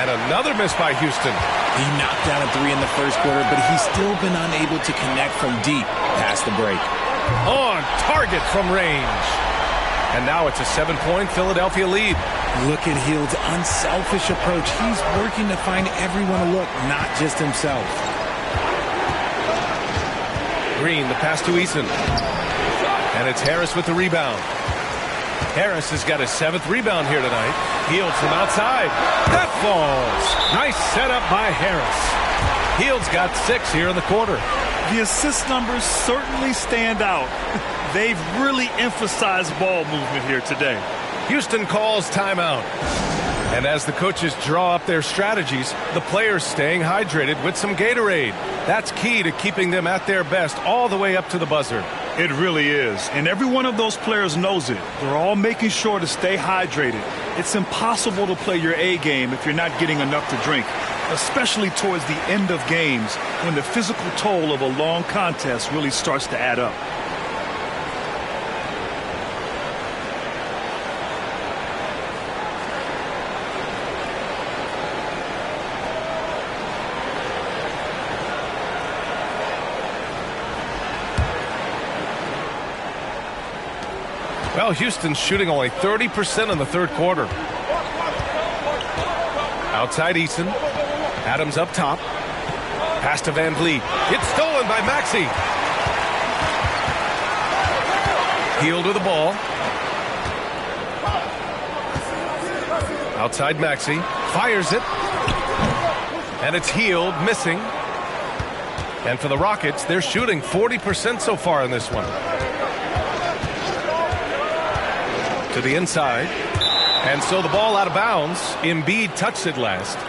And another miss by Houston. He knocked down a 3 in the first quarter, but he's still been unable to connect from deep past the break. On target from range. And now it's a 7-point Philadelphia lead. Look at Hield's unselfish approach. He's working to find everyone a look, not just himself. Green, the pass to Eason. And it's Harris with the rebound. Harris has got his 7th rebound here tonight. Hield from outside. That falls. Nice setup by Harris. Hield's got 6 here in the quarter. The assist numbers certainly stand out. They've really emphasized ball movement here today. Houston calls timeout. And as the coaches draw up their strategies, the players staying hydrated with some Gatorade. That's key to keeping them at their best all the way up to the buzzer. It really is. And every one of those players knows it. They're all making sure to stay hydrated. It's impossible to play your A game if you're not getting enough to drink, especially towards the end of games when the physical toll of a long contest really starts to add up. Well, Houston's shooting only 30% in the third quarter. Outside Eason. Adams up top. Pass to Van Vliet. It's stolen by Maxey. Hield with the ball. Outside Maxey. Fires it. And it's Hield missing. And for the Rockets, they're shooting 40% so far in this one. To the inside. And so the ball out of bounds. Embiid touched it last.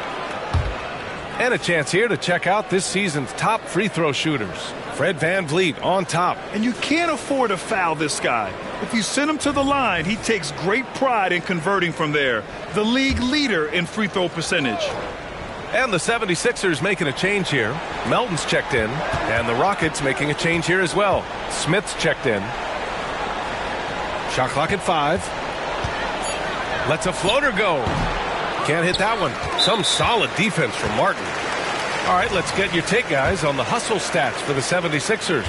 And a chance here to check out this season's top free throw shooters. Fred Van Vliet on top. And you can't afford to foul this guy. If you send him to the line, he takes great pride in converting from there. The league leader in free throw percentage. And the 76ers making a change here. Melton's checked in. And the Rockets making a change here as well. Smith's checked in. Shot clock at 5. Lets a floater go. Can't hit that one. Some solid defense from Martin. All right, let's get your take, guys, on the hustle stats for the 76ers.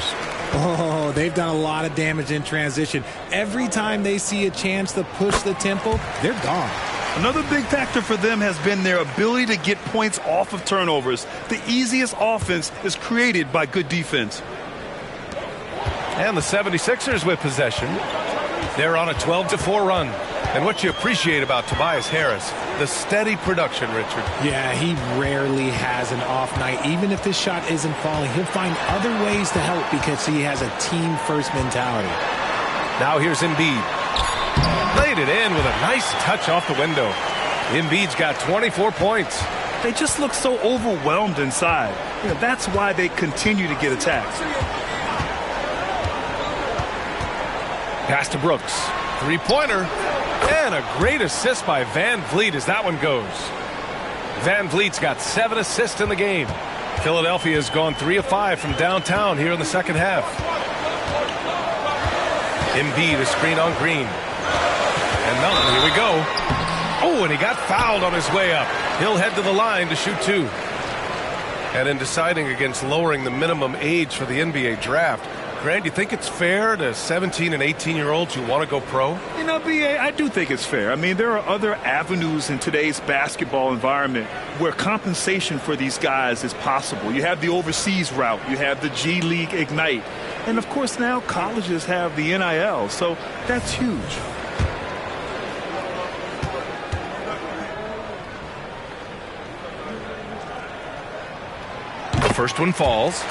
Oh, they've done a lot of damage in transition. Every time they see a chance to push the tempo, they're gone. Another big factor for them has been their ability to get points off of turnovers. The easiest offense is created by good defense. And the 76ers with possession. They're on a 12-4 run. And what you appreciate about Tobias Harris, the steady production, Richard. Yeah, he rarely has an off night. Even if this shot isn't falling, he'll find other ways to help because he has a team-first mentality. Now here's Embiid. Laid it in with a nice touch off the window. Embiid's got 24 points. They just look so overwhelmed inside. You know, that's why they continue to get attacked. Pass to Brooks. Three-pointer. And a great assist by Van Vliet as that one goes. Van Vliet's got 7 assists in the game. Philadelphia has gone 3 of 5 from downtown here in the second half. Embiid, a screen on Green. And Melton, here we go. Oh, and he got fouled on his way up. He'll head to the line to shoot 2. And in deciding against lowering the minimum age for the NBA draft, Grant, do you think it's fair to 17 and 18-year-olds who want to go pro? You know, B.A., I do think it's fair. I mean, there are other avenues in today's basketball environment where compensation for these guys is possible. You have the overseas route. You have the G League Ignite. And, of course, now colleges have the NIL. So that's huge. The first one falls.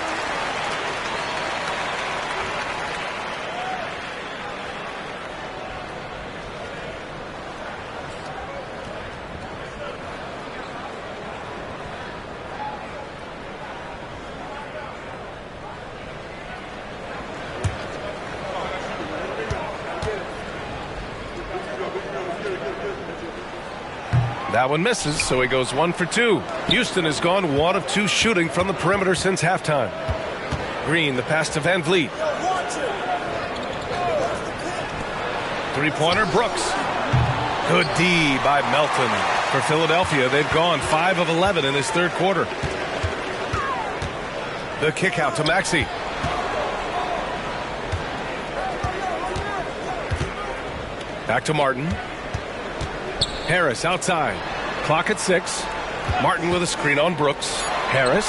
That one misses, so he goes 1 for 2. Houston has gone 1 of 2 shooting from the perimeter since halftime. Green, the pass to Van Vliet. Three-pointer, Brooks. Good D by Melton. For Philadelphia, they've gone 5 of 11 in this third quarter. The kick out to Maxey. Back to Martin. Harris outside. Clock at 6. Martin with a screen on Brooks. Harris.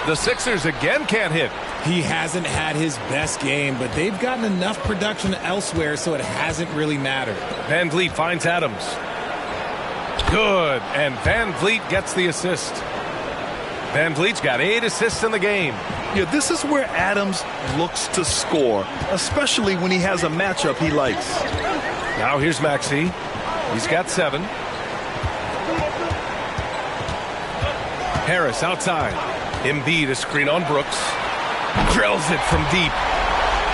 The Sixers again can't hit. He hasn't had his best game, but they've gotten enough production elsewhere, so it hasn't really mattered. Van Vliet finds Adams. Good, and Van Vliet gets the assist. Van Vliet's got 8 assists in the game. Yeah, this is where Adams looks to score, especially when he has a matchup he likes. Now here's Maxey. He's got 7. Harris outside. Embiid a screen on Brooks. Drills it from deep.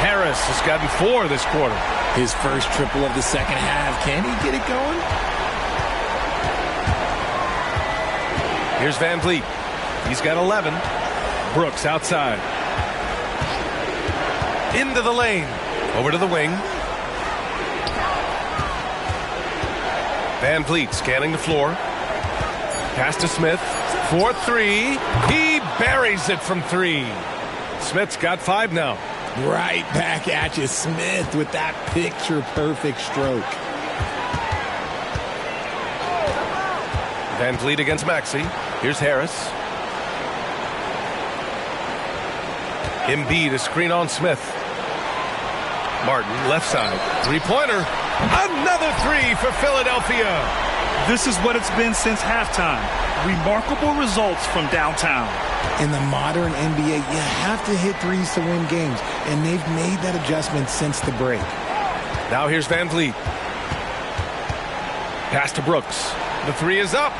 Harris has gotten 4 this quarter. His first triple of the second half. Can he get it going? Here's Van Vliet. He's got 11. Brooks outside. Into the lane. Over to the wing. Van Vliet scanning the floor. Pass to Smith. 4-3. He buries it from 3. Smith's got 5 now. Right back at you, Smith, with that picture-perfect stroke. Van Vliet against Maxey. Here's Harris. Embiid a screen on Smith. Martin left side. Three-pointer. Another 3 for Philadelphia. This is what it's been since halftime. Remarkable results from downtown. In the modern NBA, you have to hit threes to win games, and they've made that adjustment since the break. Now here's Van Vliet. Pass to Brooks. The 3 is up.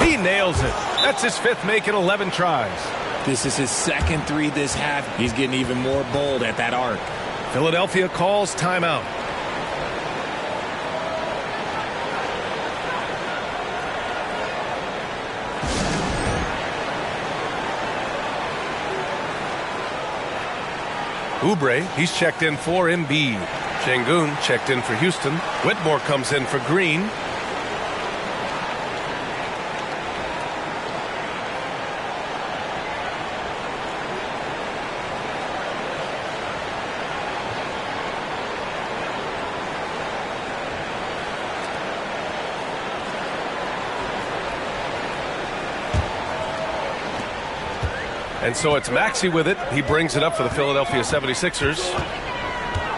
He nails it. That's his 5th make in 11 tries. This is his second 3 this half. He's getting even more bold at that arc. Philadelphia calls timeout. Oubre, he's checked in for Embiid. Şengün checked in for Houston. Whitmore comes in for Green. And so it's Maxey with it. He brings it up for the Philadelphia 76ers.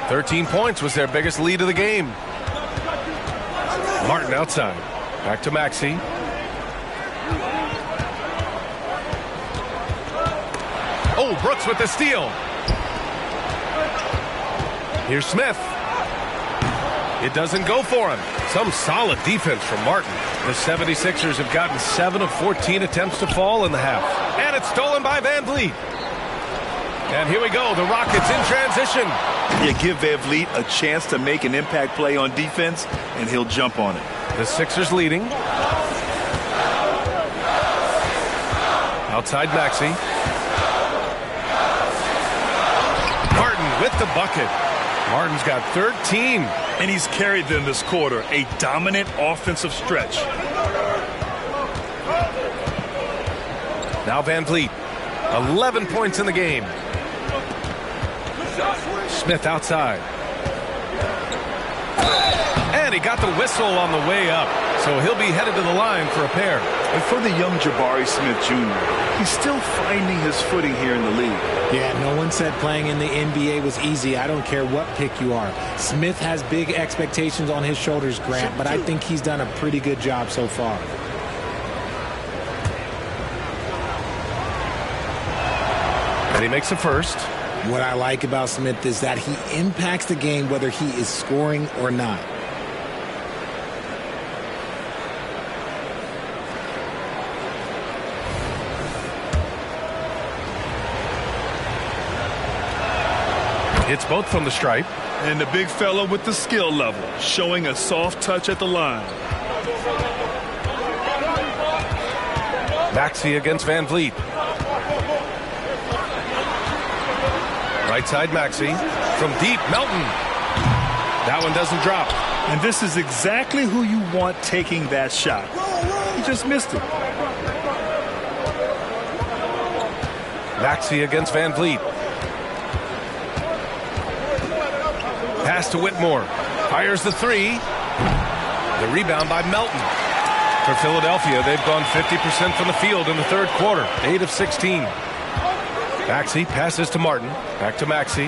13 points was their biggest lead of the game. Martin outside. Back to Maxey. Oh, Brooks with the steal. Here's Smith. It doesn't go for him. Some solid defense from Martin. The 76ers have gotten 7 of 14 attempts to fall in the half. And it's stolen by Van Vliet. And here we go. The Rockets in transition. You give Van Vliet a chance to make an impact play on defense, and he'll jump on it. The Sixers leading. Outside Maxey. Martin with the bucket. Martin's got 13. And he's carried them this quarter. A dominant offensive stretch. Now Van Vliet. 11 points in the game. Smith outside. And he got the whistle on the way up. So he'll be headed to the line for a pair. And for the young Jabari Smith Jr., he's still finding his footing here in the league. Yeah, no one said playing in the NBA was easy. I don't care what pick you are. Smith has big expectations on his shoulders, Grant, but I think he's done a pretty good job so far. And he makes the first. What I like about Smith is that he impacts the game whether he is scoring or not. It's both from the stripe. And the big fella with the skill level, showing a soft touch at the line. Maxey against Van Vliet. Right side Maxey. From deep, Melton. That one doesn't drop. And this is exactly who you want taking that shot. He just missed it. Maxey against Van Vliet. Pass to Whitmore. Fires the three. The rebound by Melton. For Philadelphia, they've gone 50% from the field in the third quarter. 8 of 16. Maxey passes to Martin. Back to Maxey.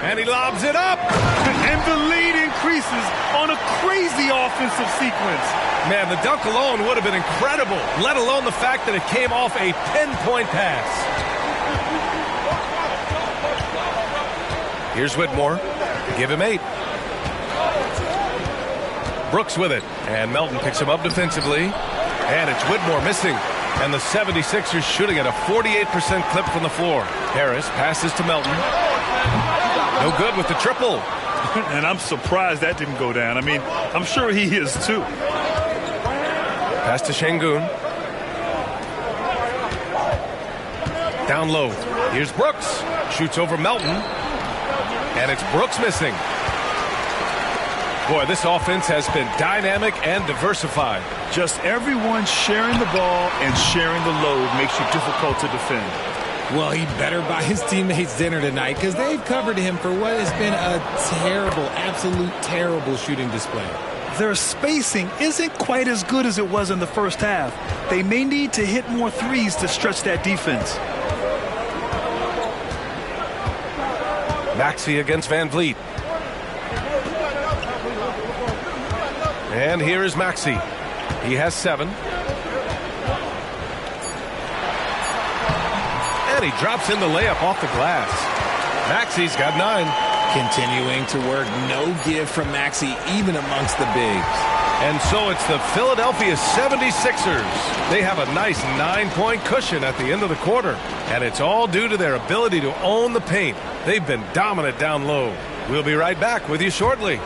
And he lobs it up. And the lead increases on a crazy offensive sequence. Man, the dunk alone would have been incredible, let alone the fact that it came off a pinpoint pass. Here's Whitmore. Give him 8. Brooks with it. And Melton picks him up defensively. And it's Whitmore missing. And the 76ers shooting at a 48% clip from the floor. Harris passes to Melton. No good with the triple. And I'm surprised that didn't go down. I mean, I'm sure he is too. Pass to Şengün. Down low. Here's Brooks. Shoots over Melton. And it's Brooks missing. Boy, this offense has been dynamic and diversified. Just everyone sharing the ball and sharing the load makes you difficult to defend. Well, he better buy his teammates dinner tonight because they've covered him for what has been a terrible, absolute terrible shooting display. Their spacing isn't quite as good as it was in the first half. They may need to hit more threes to stretch that defense. Maxey against Van Vliet. And here is Maxey. He has 7. And he drops in the layup off the glass. Maxey's got 9. Continuing to work, no give from Maxey even amongst the bigs. And so it's the Philadelphia 76ers. They have a nice 9-point cushion at the end of the quarter. And it's all due to their ability to own the paint. They've been dominant down low. We'll be right back with you shortly.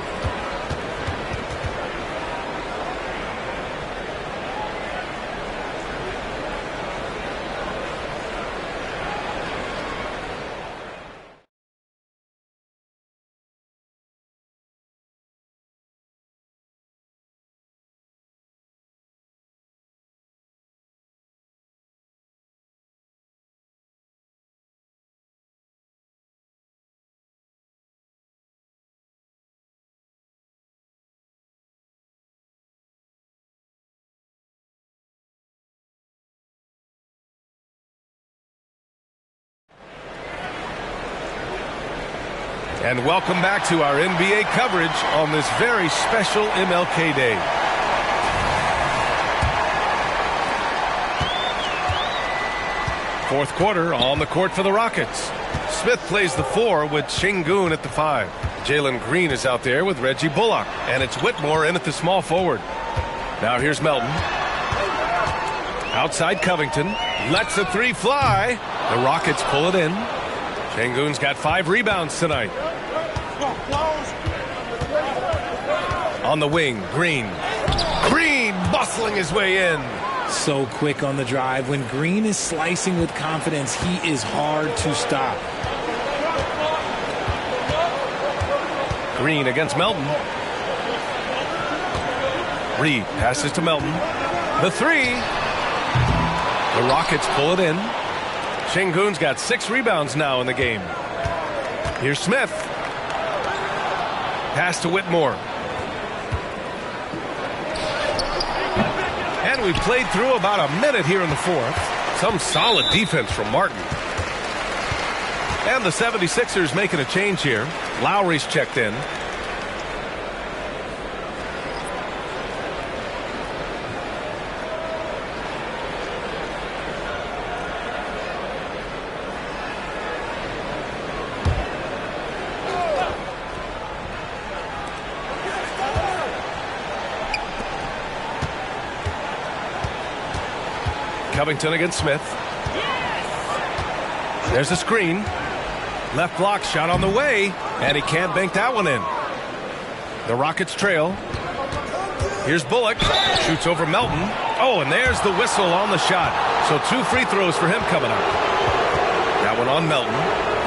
And welcome back to our NBA coverage on this very special MLK Day. Fourth quarter on the court for the Rockets. Smith plays the 4 with Şengün at the 5. Jalen Green is out there with Reggie Bullock. And it's Whitmore in at the small forward. Now here's Melton. Outside Covington. Lets the 3 fly. The Rockets pull it in. Şengün's got 5 rebounds tonight. On the wing, Green. Green bustling his way in. So quick on the drive. When Green is slicing with confidence, he is hard to stop. Green against Melton. Reed passes to Melton. The 3. The Rockets pull it in. Şengün's got 6 rebounds now in the game. Here's Smith. Pass to Whitmore. And we've played through about a minute here in the fourth. Some solid defense from Martin. And the 76ers making a change here. Lowry's checked in. Covington against Smith. There's a screen. Left block shot on the way, and he can't bank that one in. The Rockets trail. Here's Bullock. Shoots over Melton. Oh, and there's the whistle on the shot. So 2 free throws for him coming up. That one on Melton.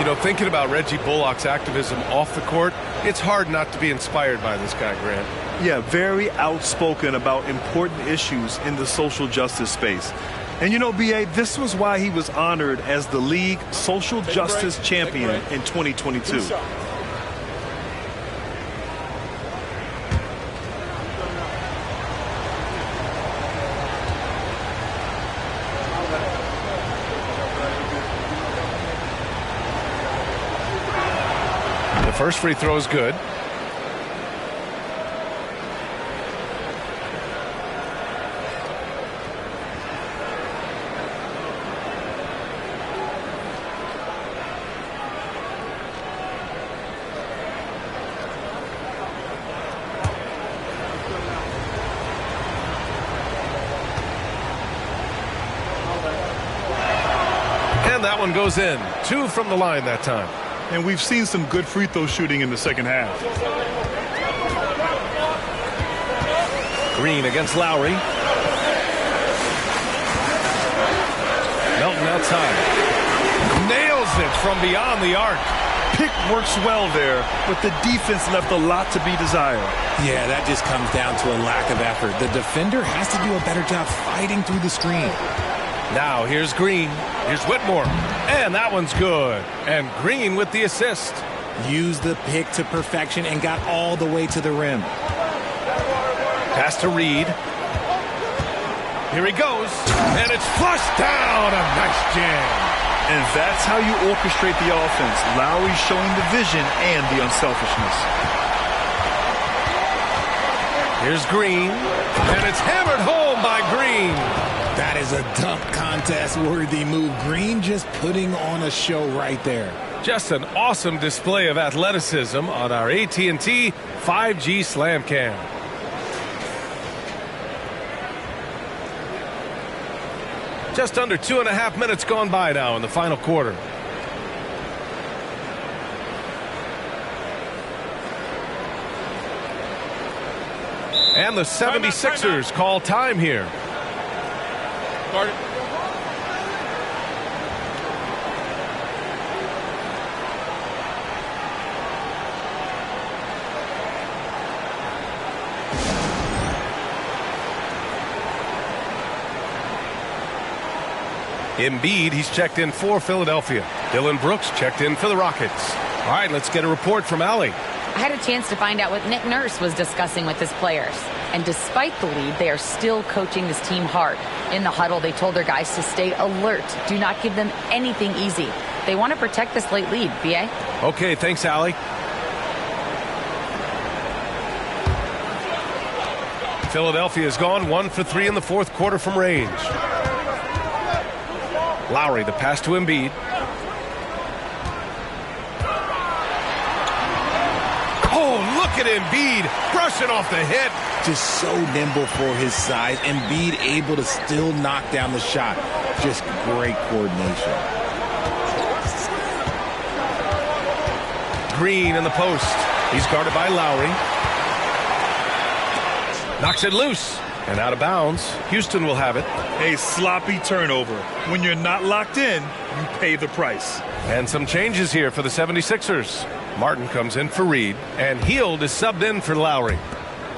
You know, thinking about Reggie Bullock's activism off the court, it's hard not to be inspired by this guy, Grant. Yeah, very outspoken about important issues in the social justice space. And you know, B.A., this was why he was honored as the league social justice champion in 2022. The first free throw is good. That one goes in. 2 from the line that time. And we've seen some good free throw shooting in the second half. Green against Lowry. Melton outside. Nails it from beyond the arc. Pick works well there, but the defense left a lot to be desired. Yeah, that just comes down to a lack of effort. The defender has to do a better job fighting through the screen. Now here's Green. Here's Whitmore. And that one's good. And Green with the assist. Used the pick to perfection and got all the way to the rim. Pass to Reed. Here he goes. And it's flushed down. A nice jam. And that's how you orchestrate the offense. Lowry showing the vision and the unselfishness. Here's Green. And it's hammered home by Green. That is a dunk contest worthy move. Green just putting on a show right there. Just an awesome display of athleticism on our AT&T 5G Slam Cam. Just under 2.5 minutes gone by now in the final quarter. And the 76ers call time here. Embiid, he's checked in for Philadelphia. Dillon Brooks checked in for the Rockets. All right, let's get a report from Allie. I had a chance to find out what Nick Nurse was discussing with his players. And despite the lead, they are still coaching this team hard. In the huddle, they told their guys to stay alert. Do not give them anything easy. They want to protect this late lead, B.A. Okay, thanks, Allie. Philadelphia has gone 1 for 3 in the fourth quarter from range. Lowry, the pass to Embiid. Oh, look at Embiid brushing off the hit. Just so nimble for his size. Embiid able to still knock down the shot. Just great coordination. Green in the post. He's guarded by Lowry. Knocks it loose. And out of bounds. Houston will have it. A sloppy turnover. When you're not locked in, you pay the price. And some changes here for the 76ers. Martin comes in for Reed. And Hield is subbed in for Lowry.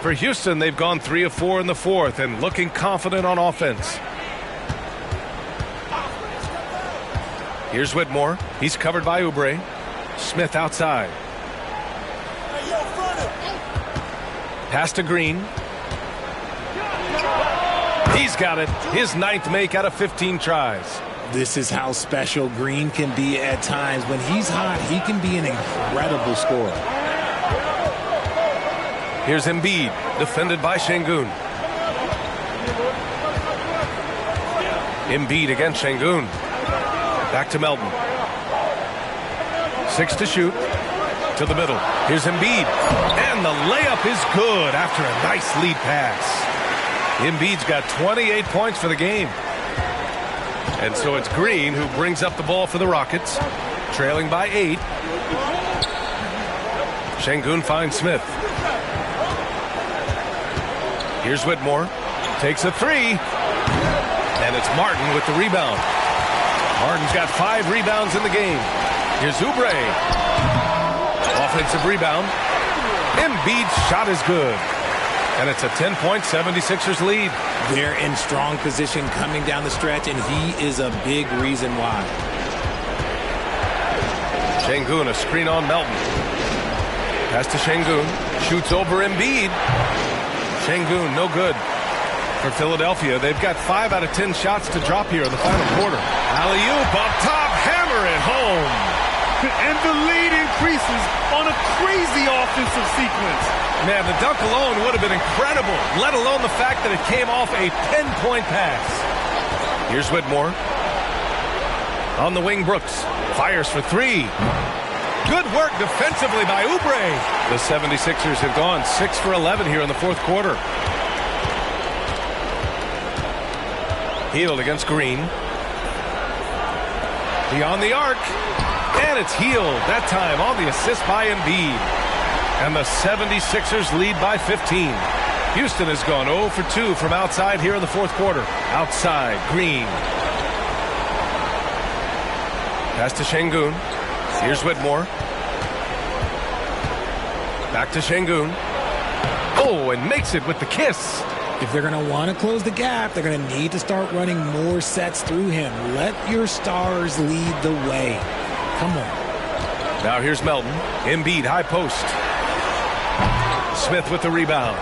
For Houston, they've gone 3 of 4 in the fourth and looking confident on offense. Here's Whitmore. He's covered by Oubre. Smith outside. Pass to Green. He's got it. His 9th make out of 15 tries. This is how special Green can be at times. When he's hot, he can be an incredible scorer. Here's Embiid, defended by Şengün. Embiid against Şengün. Back to Melton. 6 to shoot. To the middle. Here's Embiid. And the layup is good after a nice lead pass. Embiid's got 28 points for the game. And so it's Green who brings up the ball for the Rockets. Trailing by 8. Şengün finds Smith. Here's Whitmore. Takes a 3. And it's Martin with the rebound. Martin's got 5 rebounds in the game. Here's Oubre. Offensive rebound. Embiid's shot is good. And it's a 10-point 76ers lead. They're in strong position coming down the stretch, and he is a big reason why. Şengün, a screen on Melton. Pass to Şengün. Shoots over Embiid. Şengün, no good. For Philadelphia, they've got 5 out of 10 shots to drop here in the final quarter. Alley-oop up top, hammer it home. And the lead increases on a crazy offensive sequence. Man, the dunk alone would have been incredible, let alone the fact that it came off a 10-point pass. Here's Whitmore. On the wing, Brooks. Fires for 3. Good work defensively by Oubre. The 76ers have gone 6 for 11 here in the fourth quarter. Hield against Green. Beyond the arc. And it's Hield, that time on the assist by Embiid. And the 76ers lead by 15. Houston has gone 0 for 2 from outside here in the fourth quarter. Outside, Green. Pass to Şengün. Here's Whitmore. Back to Şengün. Oh, and makes it with the kiss. If they're going to want to close the gap, they're going to need to start running more sets through him. Let your stars lead the way. Come on. Now here's Melton. Embiid, high post. Smith with the rebound.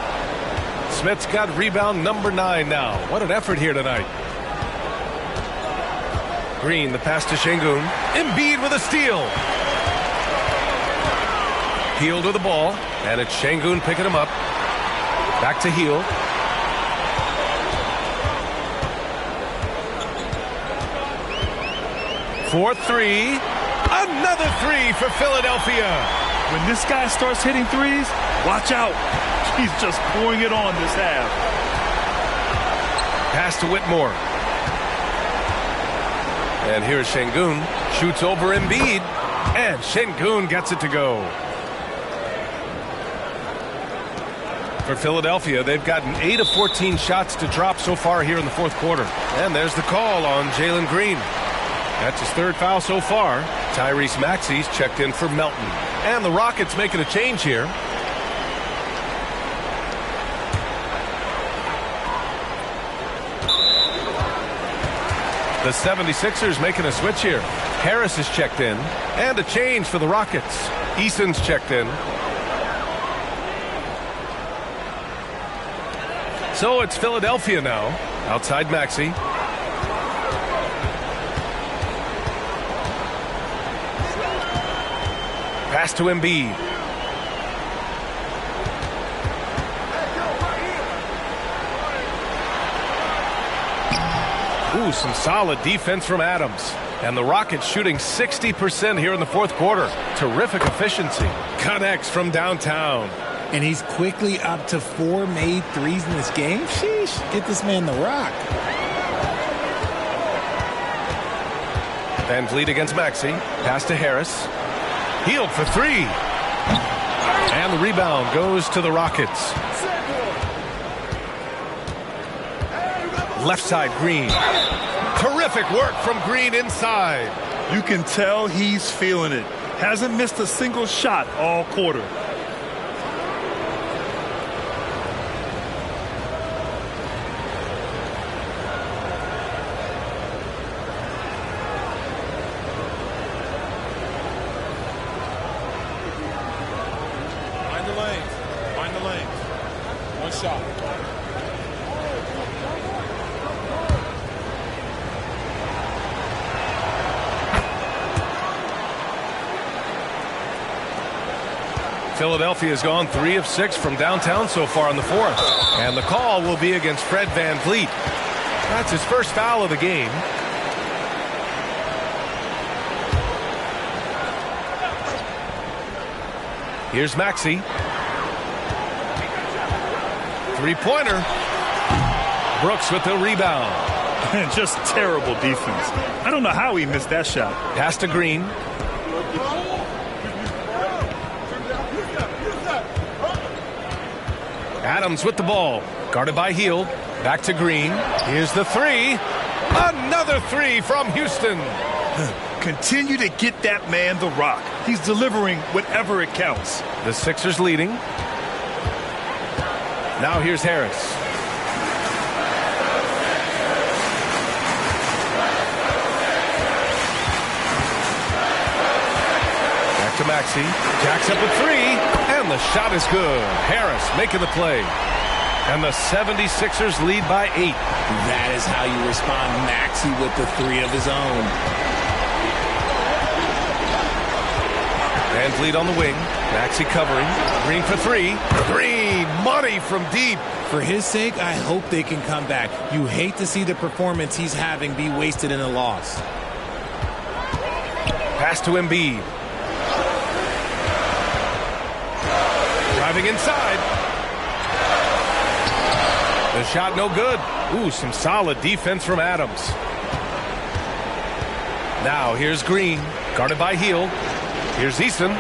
Smith's got rebound number 9 now. What an effort here tonight. Green, the pass to Şengün. Embiid with a steal. Hield with the ball. And it's Şengün picking him up. Back to Hield. For 3. Another 3 for Philadelphia. When this guy starts hitting threes, watch out. He's just pouring it on this half. Pass to Whitmore. And here's Şengün. Shoots over Embiid. And Şengün gets it to go. For Philadelphia, they've gotten 8 of 14 shots to drop so far here in the fourth quarter. And there's the call on Jalen Green. That's his 3rd foul so far. Tyrese Maxey's checked in for Melton. And the Rockets making a change here. The 76ers making a switch here. Harris is checked in. And a change for the Rockets. Eason's checked in. So it's Philadelphia now. Outside Maxey. Pass to Embiid. Ooh, some solid defense from Adams. And the Rockets shooting 60% here in the fourth quarter. Terrific efficiency. Connects from downtown. And he's quickly up to 4 made threes in this game. Sheesh, get this man the rock. Van Vliet against Maxey. Pass to Harris. Hield for 3. And the rebound goes to the Rockets. Left side, Green. Terrific work from Green inside. You can tell he's feeling it. Hasn't missed a single shot all quarter. shot. Philadelphia has gone 3 of 6 from downtown so far in the fourth. And the call will be against Fred VanVleet. That's his first foul of the game. Here's Maxey. Three-pointer. Brooks with the rebound. Just terrible defense. I don't know how he missed that shot. Pass to Green. Adams with the ball. Guarded by Hield. Back to Green. Here's the three. Another three from Houston. Continue to get that man the rock. He's delivering whatever it counts. The Sixers leading. Now here's Harris. Back to Maxey. Jacks up a three. And the shot is good. Harris making the play. And the 76ers lead by 8. That is how you respond. Maxey with the three of his own. VanVleet on the wing. Maxey covering. Green for three. Green, money from deep. For his sake, I hope they can come back. You hate to see the performance he's having be wasted in a loss. Pass to Embiid. Driving inside. The shot no good. Ooh, some solid defense from Adams. Now here's Green. Guarded by Hield. Here's Eason.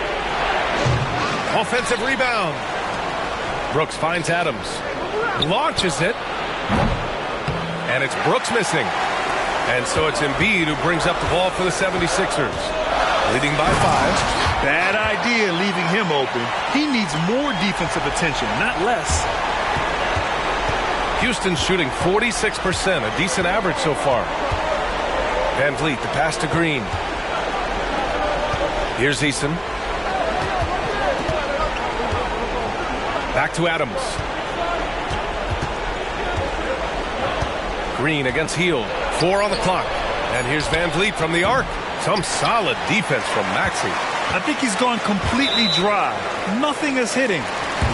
Offensive rebound. Brooks finds Adams. Launches it. And it's Brooks missing. And so it's Embiid who brings up the ball for the 76ers. Leading by 5. Bad idea leaving him open. He needs more defensive attention, not less. Houston's shooting 46%, a decent average so far. VanVleet, the pass to Green. Here's Eason. Back to Adams. Green against Hield. 4 on the clock. And here's VanVleet from the arc. Some solid defense from Maxey. I think he's gone completely dry. Nothing is hitting.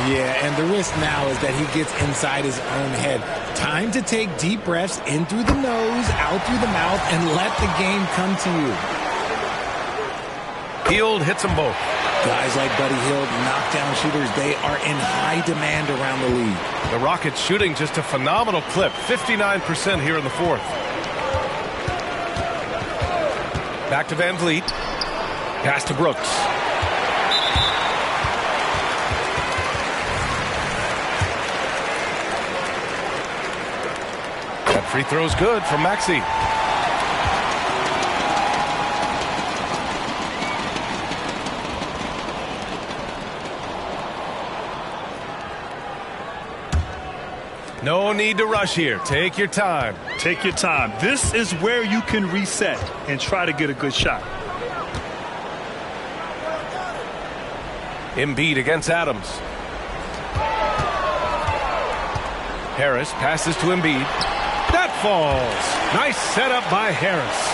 Yeah, and the risk now is that he gets inside his own head. Time to take deep breaths in through the nose, out through the mouth, and let the game come to you. Hield hits them both. Guys like Buddy Hield, knockdown shooters, they are in high demand around the league. The Rockets shooting just a phenomenal clip, 59% here in the fourth. Back to VanVleet. Pass to Brooks. That free throw's good from Maxey. No need to rush here. Take your time. Take your time. This is where you can reset and try to get a good shot. Embiid against Adams. Harris passes to Embiid. That falls. Nice setup by Harris.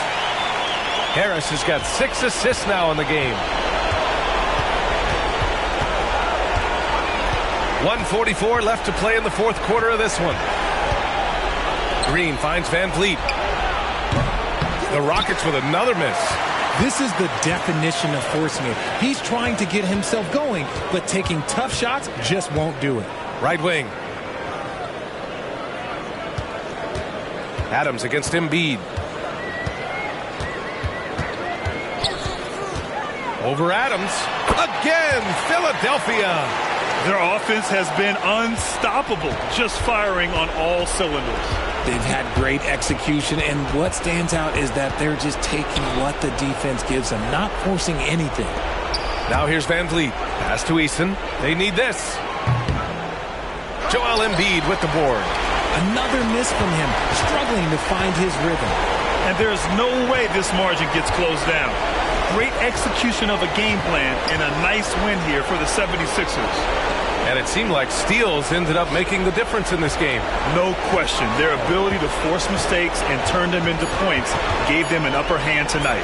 Harris has got 6 assists now in the game. 1:44 left to play in the fourth quarter of this one. Green finds VanVleet. The Rockets with another miss. This is the definition of forcing it. He's trying to get himself going, but taking tough shots just won't do it. Right wing. Adams against Embiid. Over Adams. Again, Philadelphia. Their offense has been unstoppable, just firing on all cylinders. They've had great execution, and what stands out is that they're just taking what the defense gives them, not forcing anything. Now here's VanVleet. Pass to Eason. They need this. Joel Embiid with the board. Another miss from him, struggling to find his rhythm. And there's no way this margin gets closed down. Great execution of a game plan and a nice win here for the 76ers. And it seemed like steals ended up making the difference in this game. No question. Their ability to force mistakes and turn them into points gave them an upper hand tonight.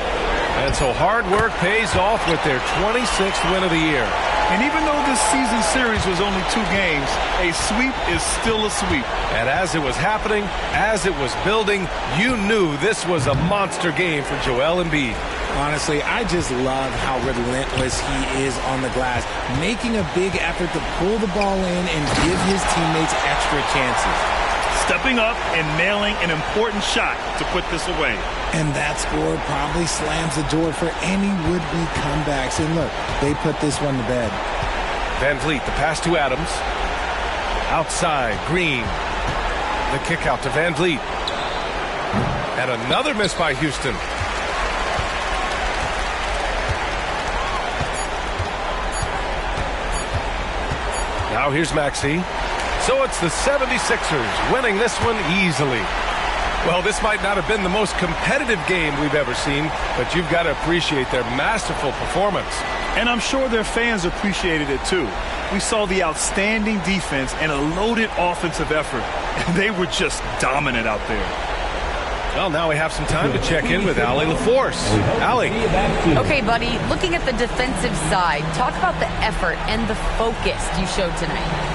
And so hard work pays off with their 26th win of the year. And even though this season series was only 2 games, a sweep is still a sweep. And as it was happening, as it was building, you knew this was a monster game for Joel Embiid. Honestly, I just love how relentless he is on the glass, making a big effort to pull the ball in and give his teammates extra chances. Stepping up and nailing an important shot to put this away. And that score probably slams the door for any would-be comebacks. And look, they put this one to bed. Van Vliet, the pass to Adams. Outside, Green. The kick out to Van Vliet. And another miss by Houston. Now here's Maxey. So it's the 76ers winning this one easily. Well, this might not have been the most competitive game we've ever seen, but you've got to appreciate their masterful performance. And I'm sure their fans appreciated it too. We saw the outstanding defense and a loaded offensive effort, and they were just dominant out there. Well, now we have some time to check in with Allie LaForce. Allie. Okay, buddy, looking at the defensive side, talk about the effort and the focus you showed tonight.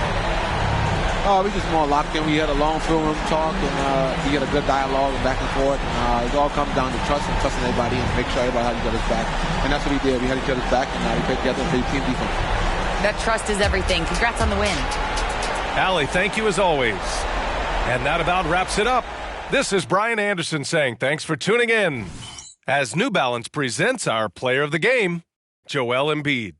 We just more locked in. We had a long film room talk, and we had a good dialogue back and forth. It all comes down to trust and trusting everybody and make sure everybody has each other's back. And that's what we did. We had each other's back, and we played together and played team defense. That trust is everything. Congrats on the win. Allie, thank you as always. And that about wraps it up. This is Brian Anderson saying thanks for tuning in as New Balance presents our player of the game, Joel Embiid.